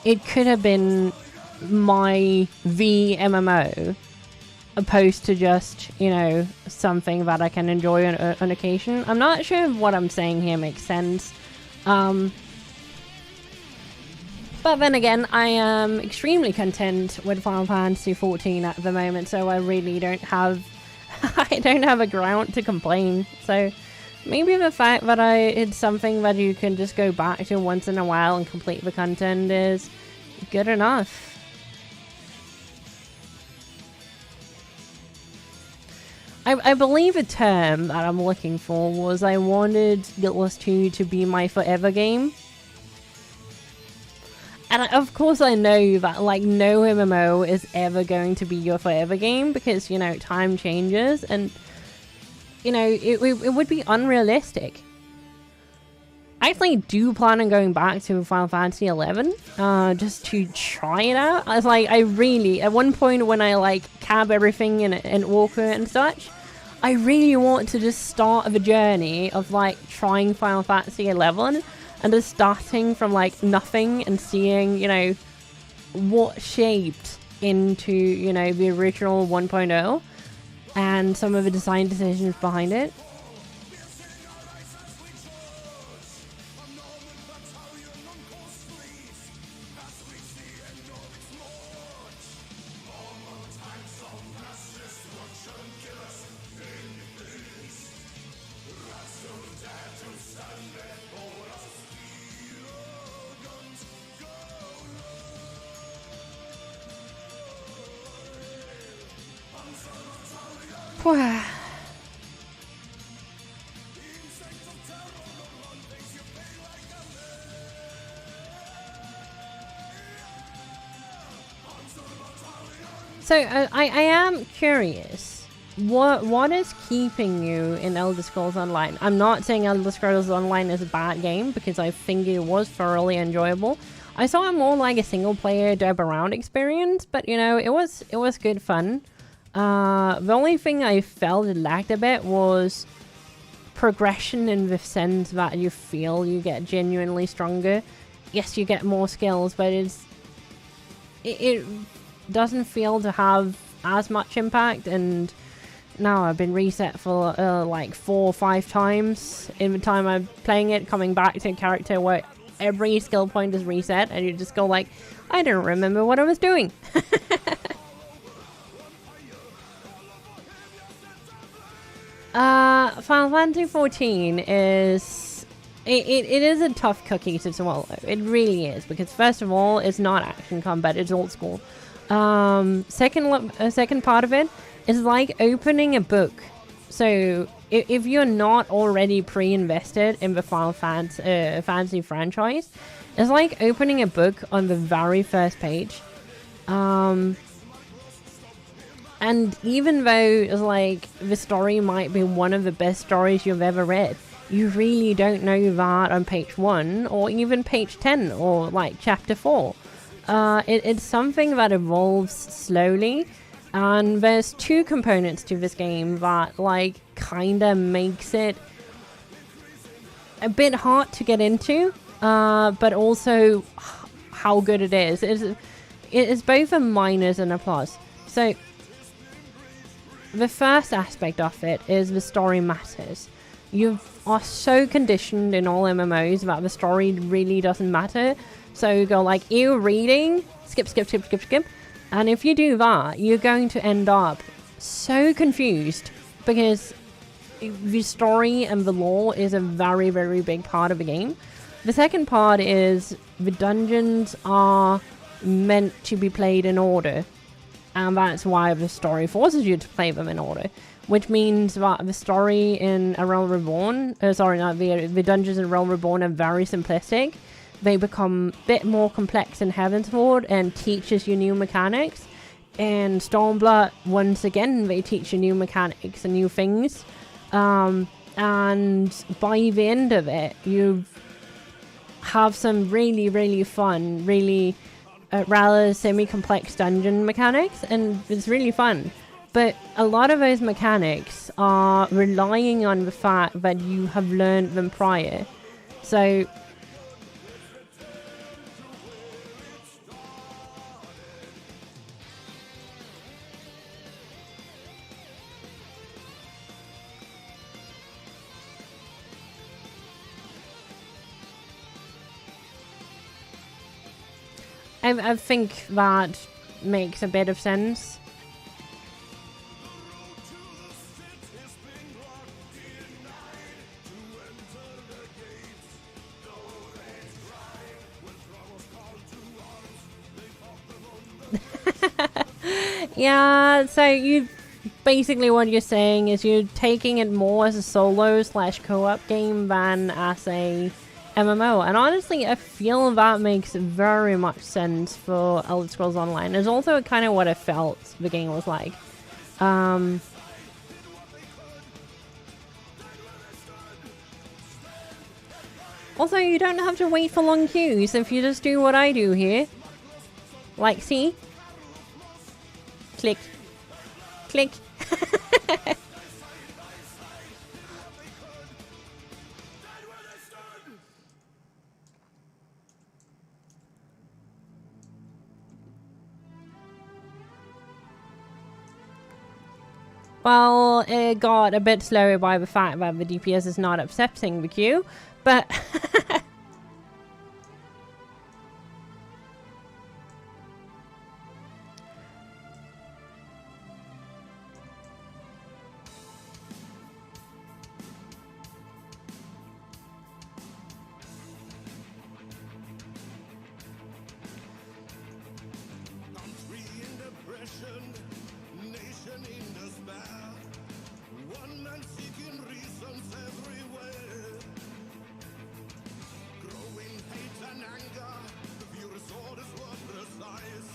it could have been my MMO, opposed to just, you know, something that I can enjoy on occasion. I'm not sure if what I'm saying here makes sense. But then again, I am extremely content with Final Fantasy 14 at the moment, so I really don't have I don't have a ground to complain. So maybe the fact that it's something that you can just go back to once in a while and complete the content is good enough. I believe a term that I'm looking for was I wanted Guild Wars 2 to be my forever game. And of course I know that, like, no MMO is ever going to be your forever game because, you know, time changes and, you know, it would be unrealistic. I actually do plan on going back to Final Fantasy XI, just to try it out. I was like, I really, at one point when I, like, cab everything in Walker and such, I really want to just start a journey of, like, trying Final Fantasy XI and just starting from, like, nothing and seeing, you know, what shaped into, you know, the original 1.0 and some of the design decisions behind it. So I am curious, what is keeping you in Elder Scrolls Online? I'm not saying Elder Scrolls Online is a bad game because I think it was thoroughly enjoyable. I saw it more like a single player dab around experience, but you know, it was good fun. The only thing I felt it lacked a bit was progression in the sense that you feel you get genuinely stronger. Yes, you get more skills, but it doesn't feel to have as much impact. And now I've been reset for like 4 or 5 times in the time I'm playing it, coming back to a character where every skill point is reset and you just go like, I don't remember what I was doing. Final Fantasy XIV is... It is a tough cookie to swallow. It really is, because first of all, it's not action combat, it's old school. Second part of it is like opening a book. So if you're not already pre-invested in the Final Fantasy franchise, it's like opening a book on the very first page. And even though it's like the story might be one of the best stories you've ever read, you really don't know that on page 1 or even page 10 or like chapter 4. It's something that evolves slowly, and there's 2 components to this game that like kinda makes it a bit hard to get into, but also how good it is. It is both a minus and a plus. So the first aspect of it is the story matters. You are so conditioned in all MMOs that the story really doesn't matter. So you go like, ew, reading, skip. And if you do that, you're going to end up so confused, because the story and the lore is a very, very big part of the game. The second part is the dungeons are meant to be played in order. And that's why the story forces you to play them in order. Which means that the story in A Realm Reborn... the dungeons in Realm Reborn are very simplistic. They become a bit more complex in Heavensward and teaches you new mechanics. And Stormblood, once again, they teach you new mechanics and new things. And by the end of it, you have some really, really fun, really... rather semi-complex dungeon mechanics, and it's really fun. But a lot of those mechanics are relying on the fact that you have learned them prior. So I think that makes a bit of sense. Yeah, so you basically what you're saying is you're taking it more as a solo/co-op game than as a MMO. And honestly, I feel that makes very much sense for Elder Scrolls Online. It's also kind of what I felt the game was like. Also, you don't have to wait for long queues if you just do what I do here. Like, see? Click. Click. Well, it got a bit slower by the fact that the DPS is not accepting the queue, but... Country in depression, nation in despair. One man seeking reasons everywhere. Growing hate and anger, the pure sword is worthless lies.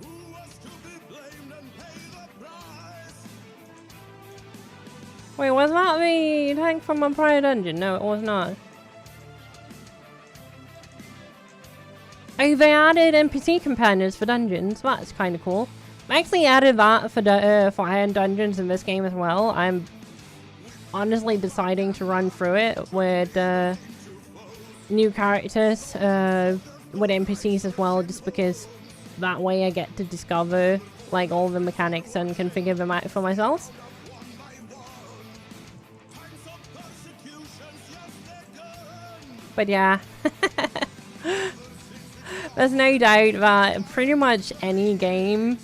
Who was to be blamed and pay the price? Wait, was that the tank from a prior dungeon? No, it was not. Oh, they added NPC companions for dungeons. That's kind of cool. I actually added that for high-end dungeons in this game as well. I'm honestly deciding to run through it with new characters, with NPCs as well, just because that way I get to discover like all the mechanics and can figure them out for myself. But yeah. There's no doubt that pretty much any game,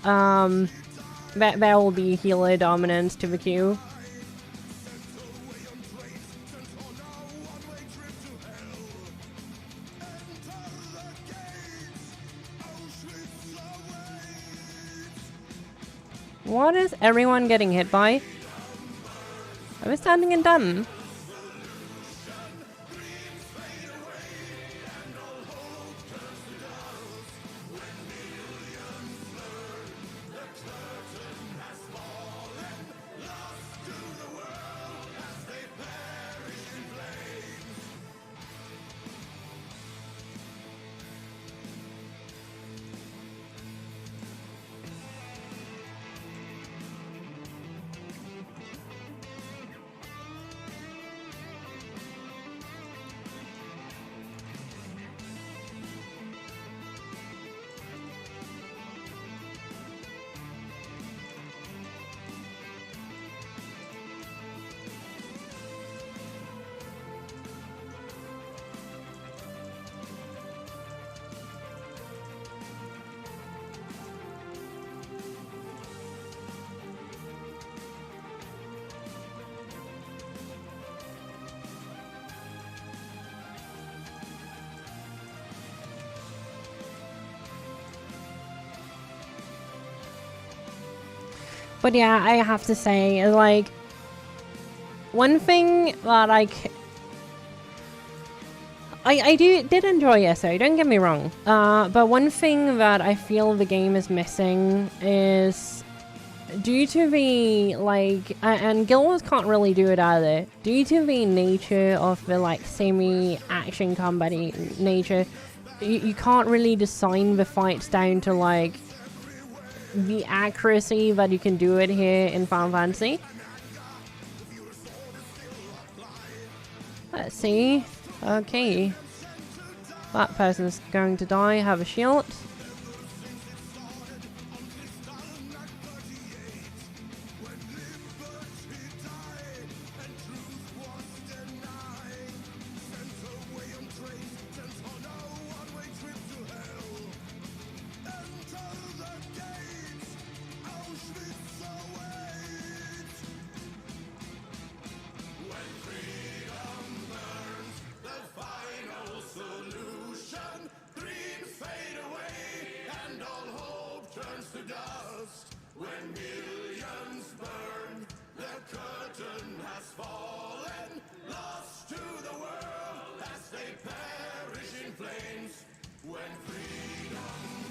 there will be healer dominance to the queue. What is everyone getting hit by? Are we standing in dumb? But yeah, I have to say, like, one thing that I did enjoy SO, don't get me wrong. But one thing that I feel the game is missing is due to the, like, and Guild Wars can't really do it either, due to the nature of the, like, semi-action combat nature, you can't really design the fights down to, like, the accuracy that you can do it here in Final Fantasy. Let's see. Okay. That person's going to die. Have a shield. Curtain has fallen, lost to the world. they perish in flames. When freedom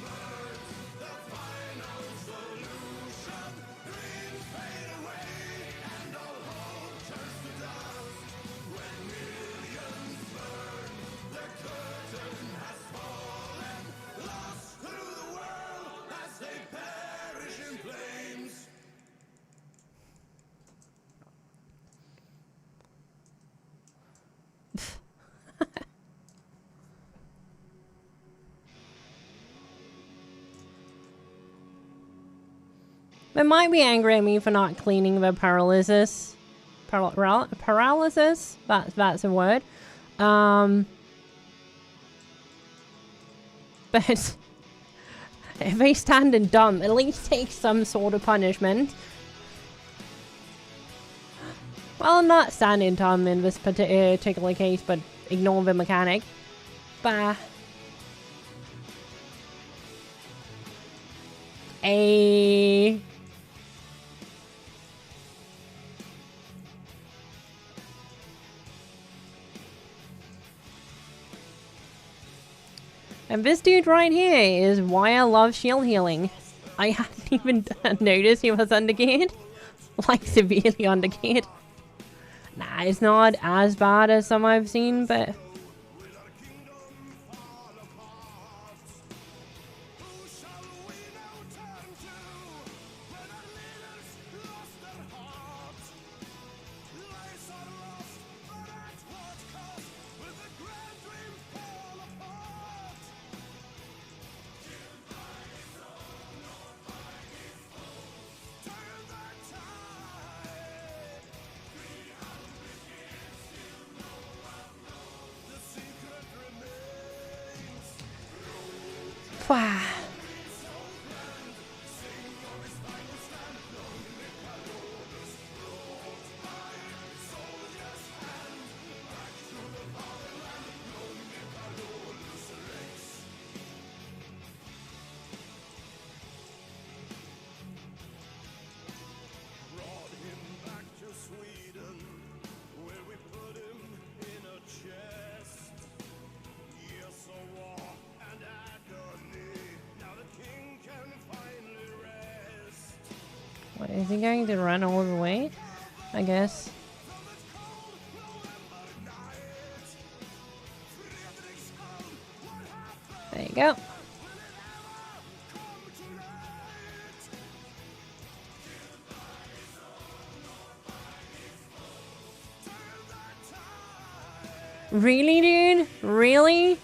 burns, the final solution. Dreams fade away and all hope turns to dust. When millions burn, the curtain has fallen. Lost to the world as they perish in flames. They might be angry at me for not cleaning the paralysis. Paralysis? That's a word. But if they stand and dumb, at least take some sort of punishment. Well, not standing dumb in this particular case, but ignore the mechanic. Bah. And this dude right here is why I love shield healing. I hadn't even noticed he was undergeared. Like, severely undergeared. Nah, it's not as bad as some I've seen, but... Wow. What, is he going to run all the way? I guess. There you go. Really, dude? Really?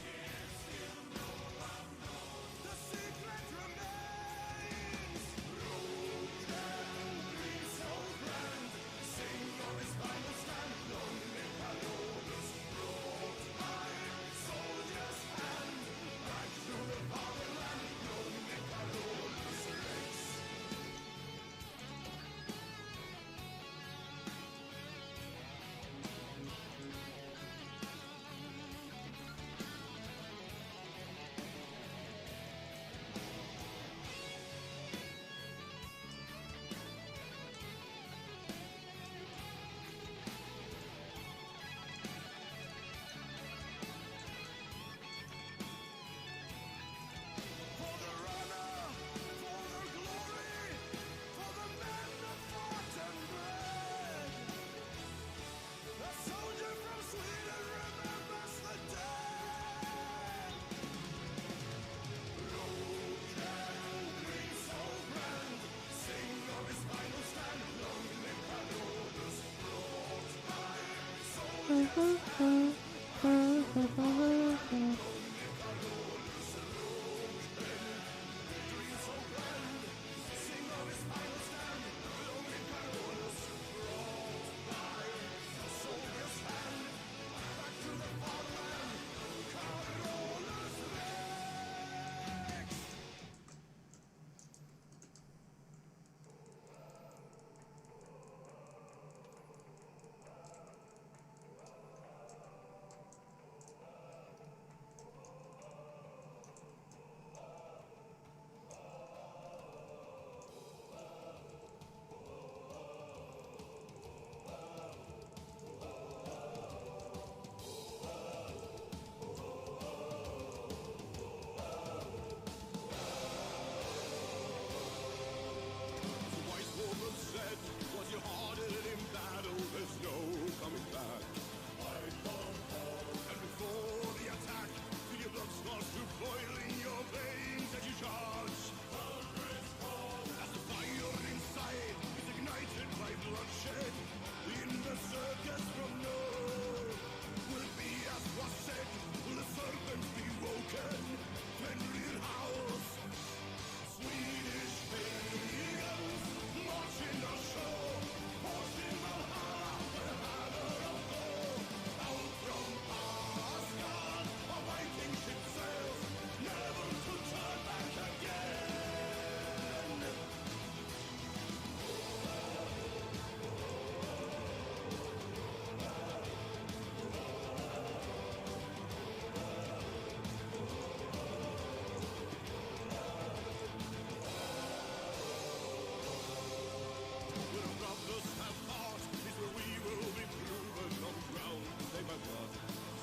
others have thought is where we will be proven on ground they might not.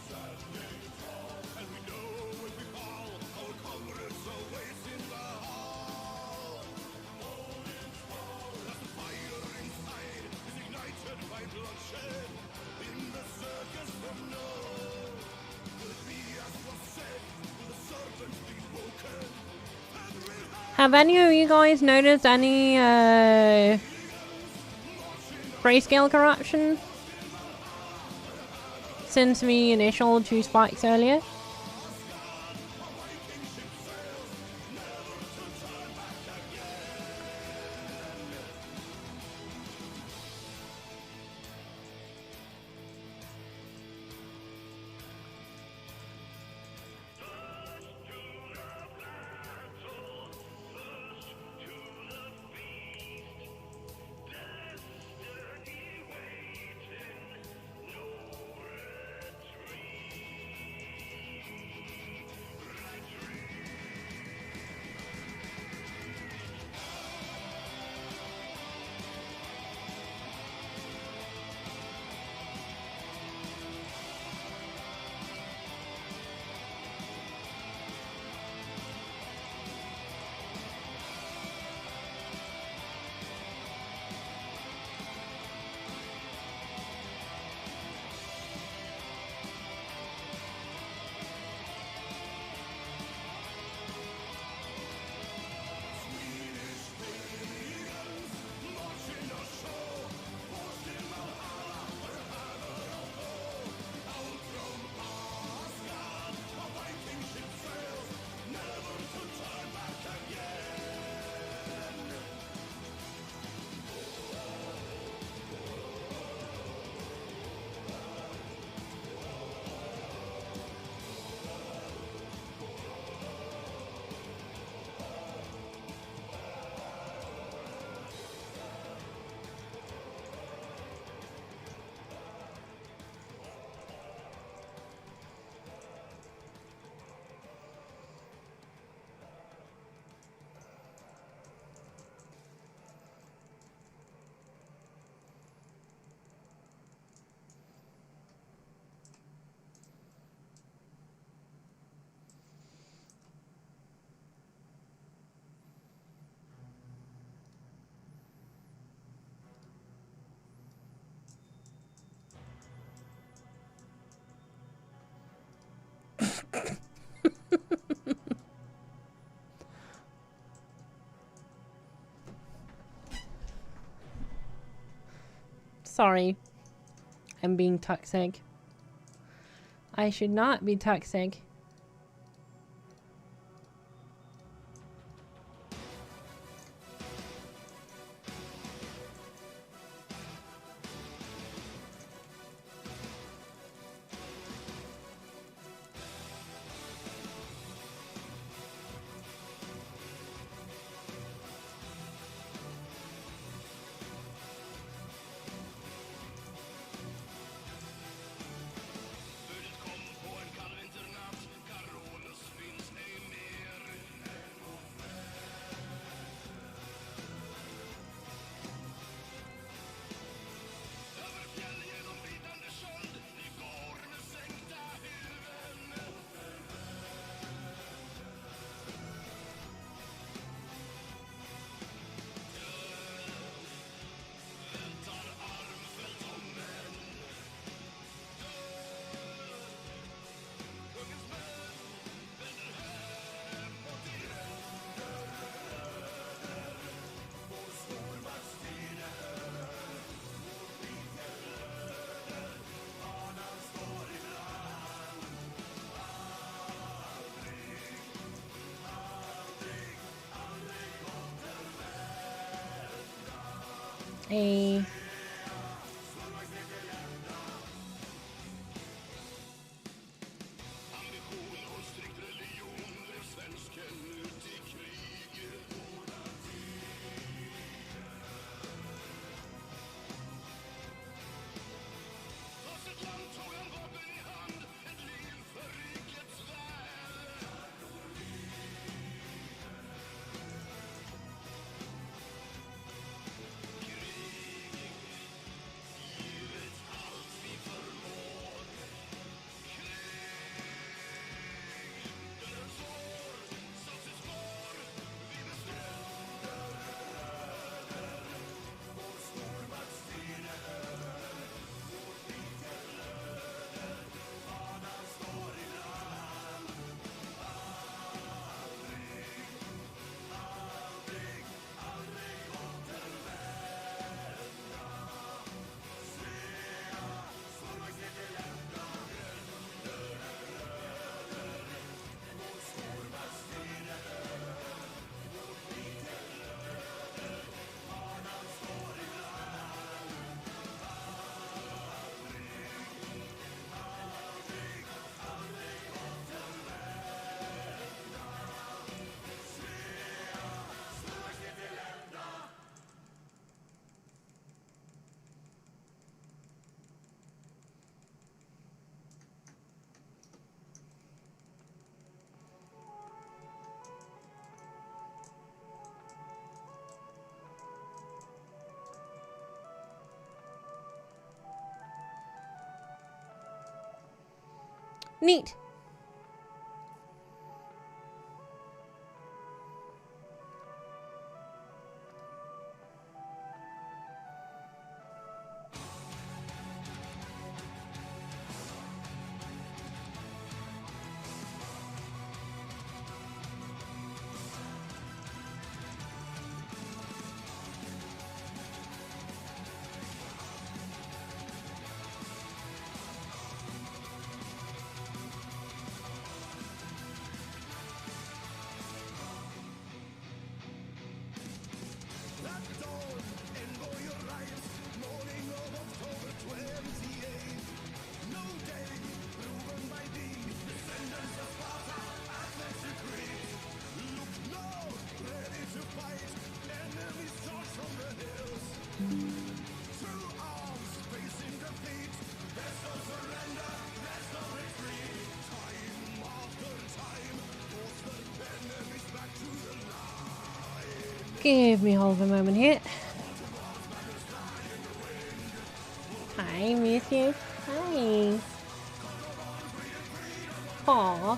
Sad days fall, and we know if we fall, our comrades are waiting in the hall. As the fire inside is ignited by bloodshed, in the circus from no, will it be as was said, will the serpent be woken? Have any of you guys noticed any grayscale corruption since the initial 2 spikes earlier? Sorry. I'm being toxic. I should not be toxic. A Neat. Give me hold of a moment here. Hi, miss you. Hi. Aw.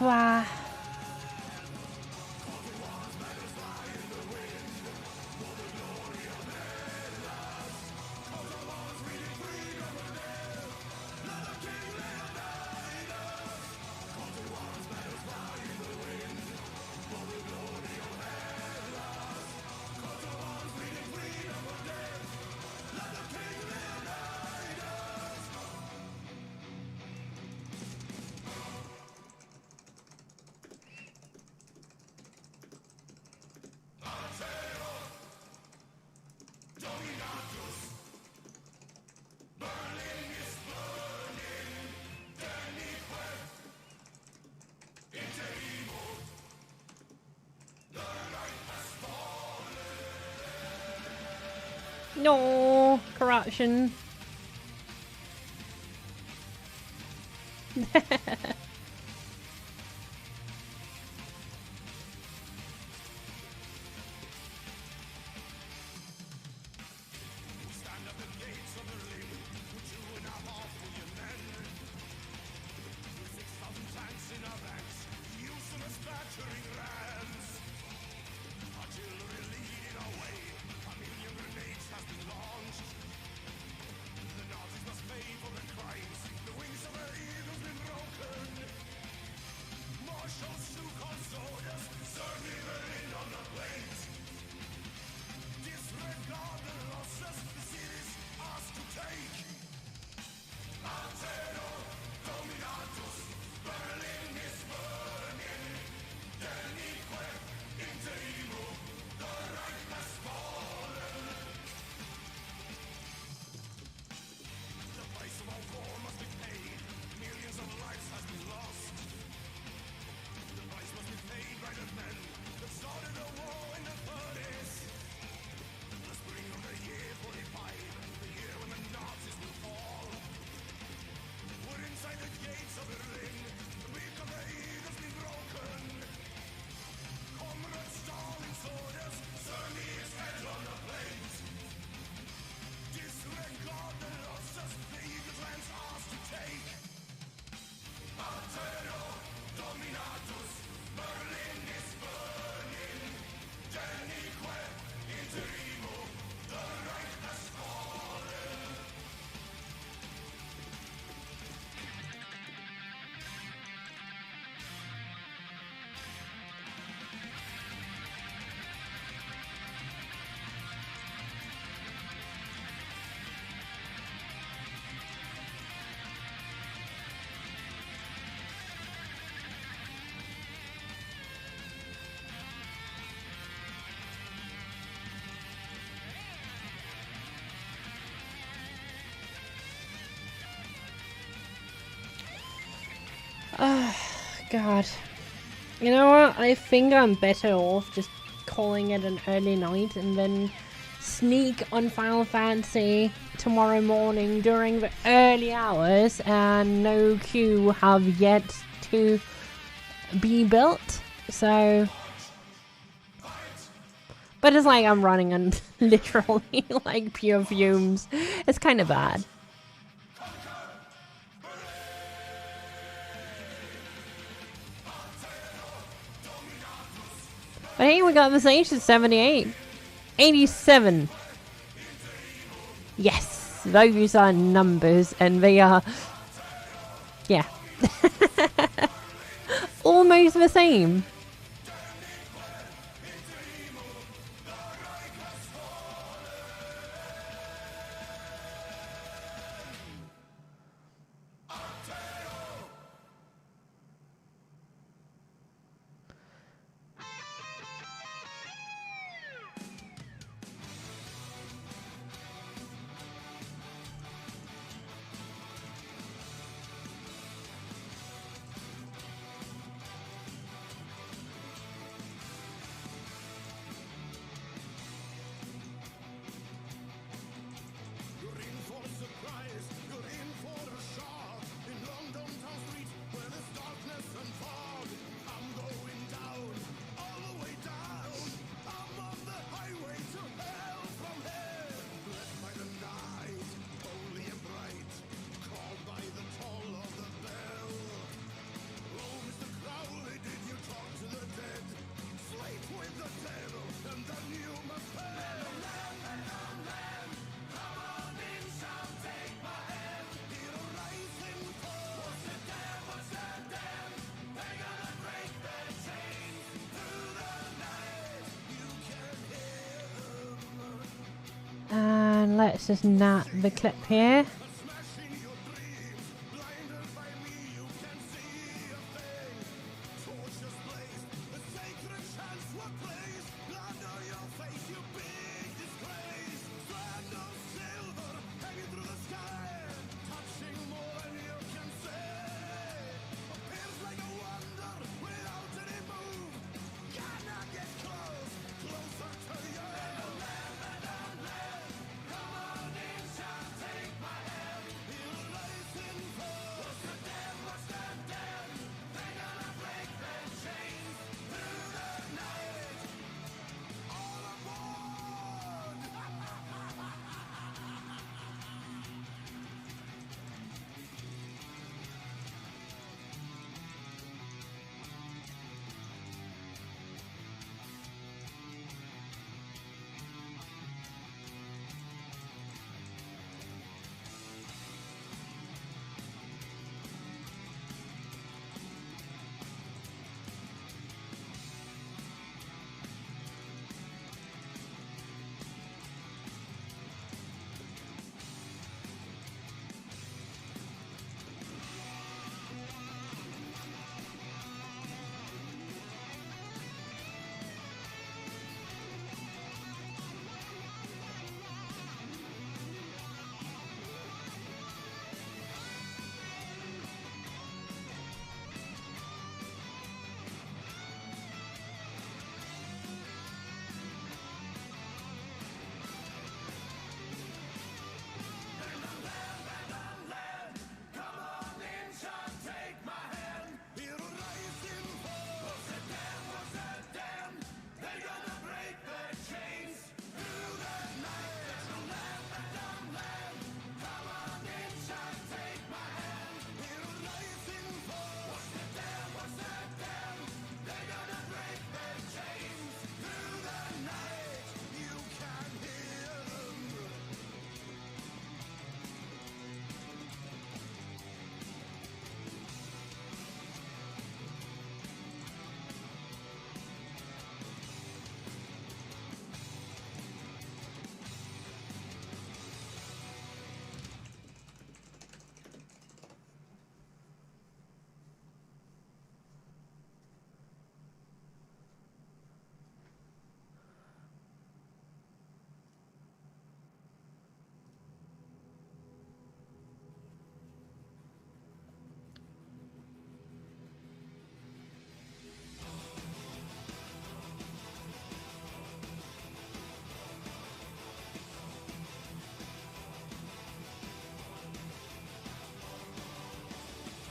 Wow. No, corruption. God. You know what? I think I'm better off just calling it an early night and then sneak on Final Fantasy tomorrow morning during the early hours, and no queue have yet to be built. So, but it's like I'm running on literally like pure fumes. It's kind of bad. But hey, we got this age at 78. 87. Yes, those are numbers, and they are, yeah, almost the same. And let's just nap the clip here.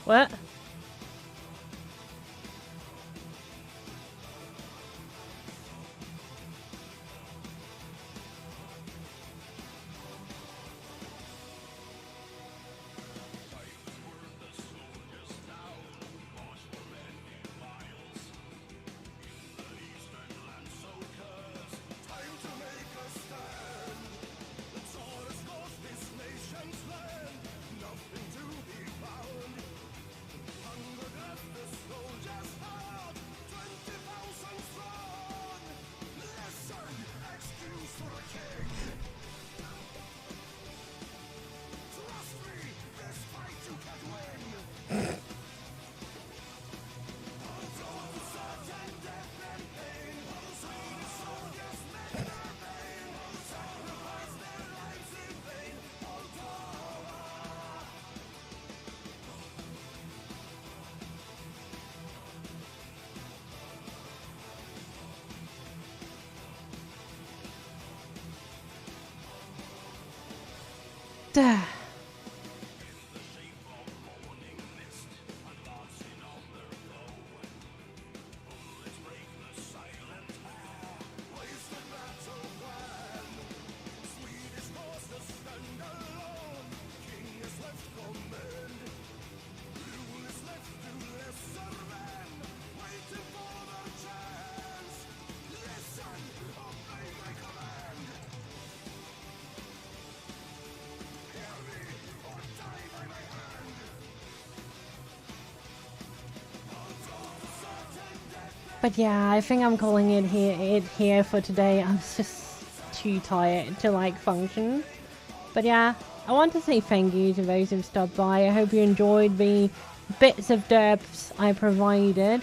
What? Duh. But yeah, I think I'm calling it here for today. I'm just too tired to like function. But yeah, I want to say thank you to those who've stopped by. I hope you enjoyed the bits of derps I provided.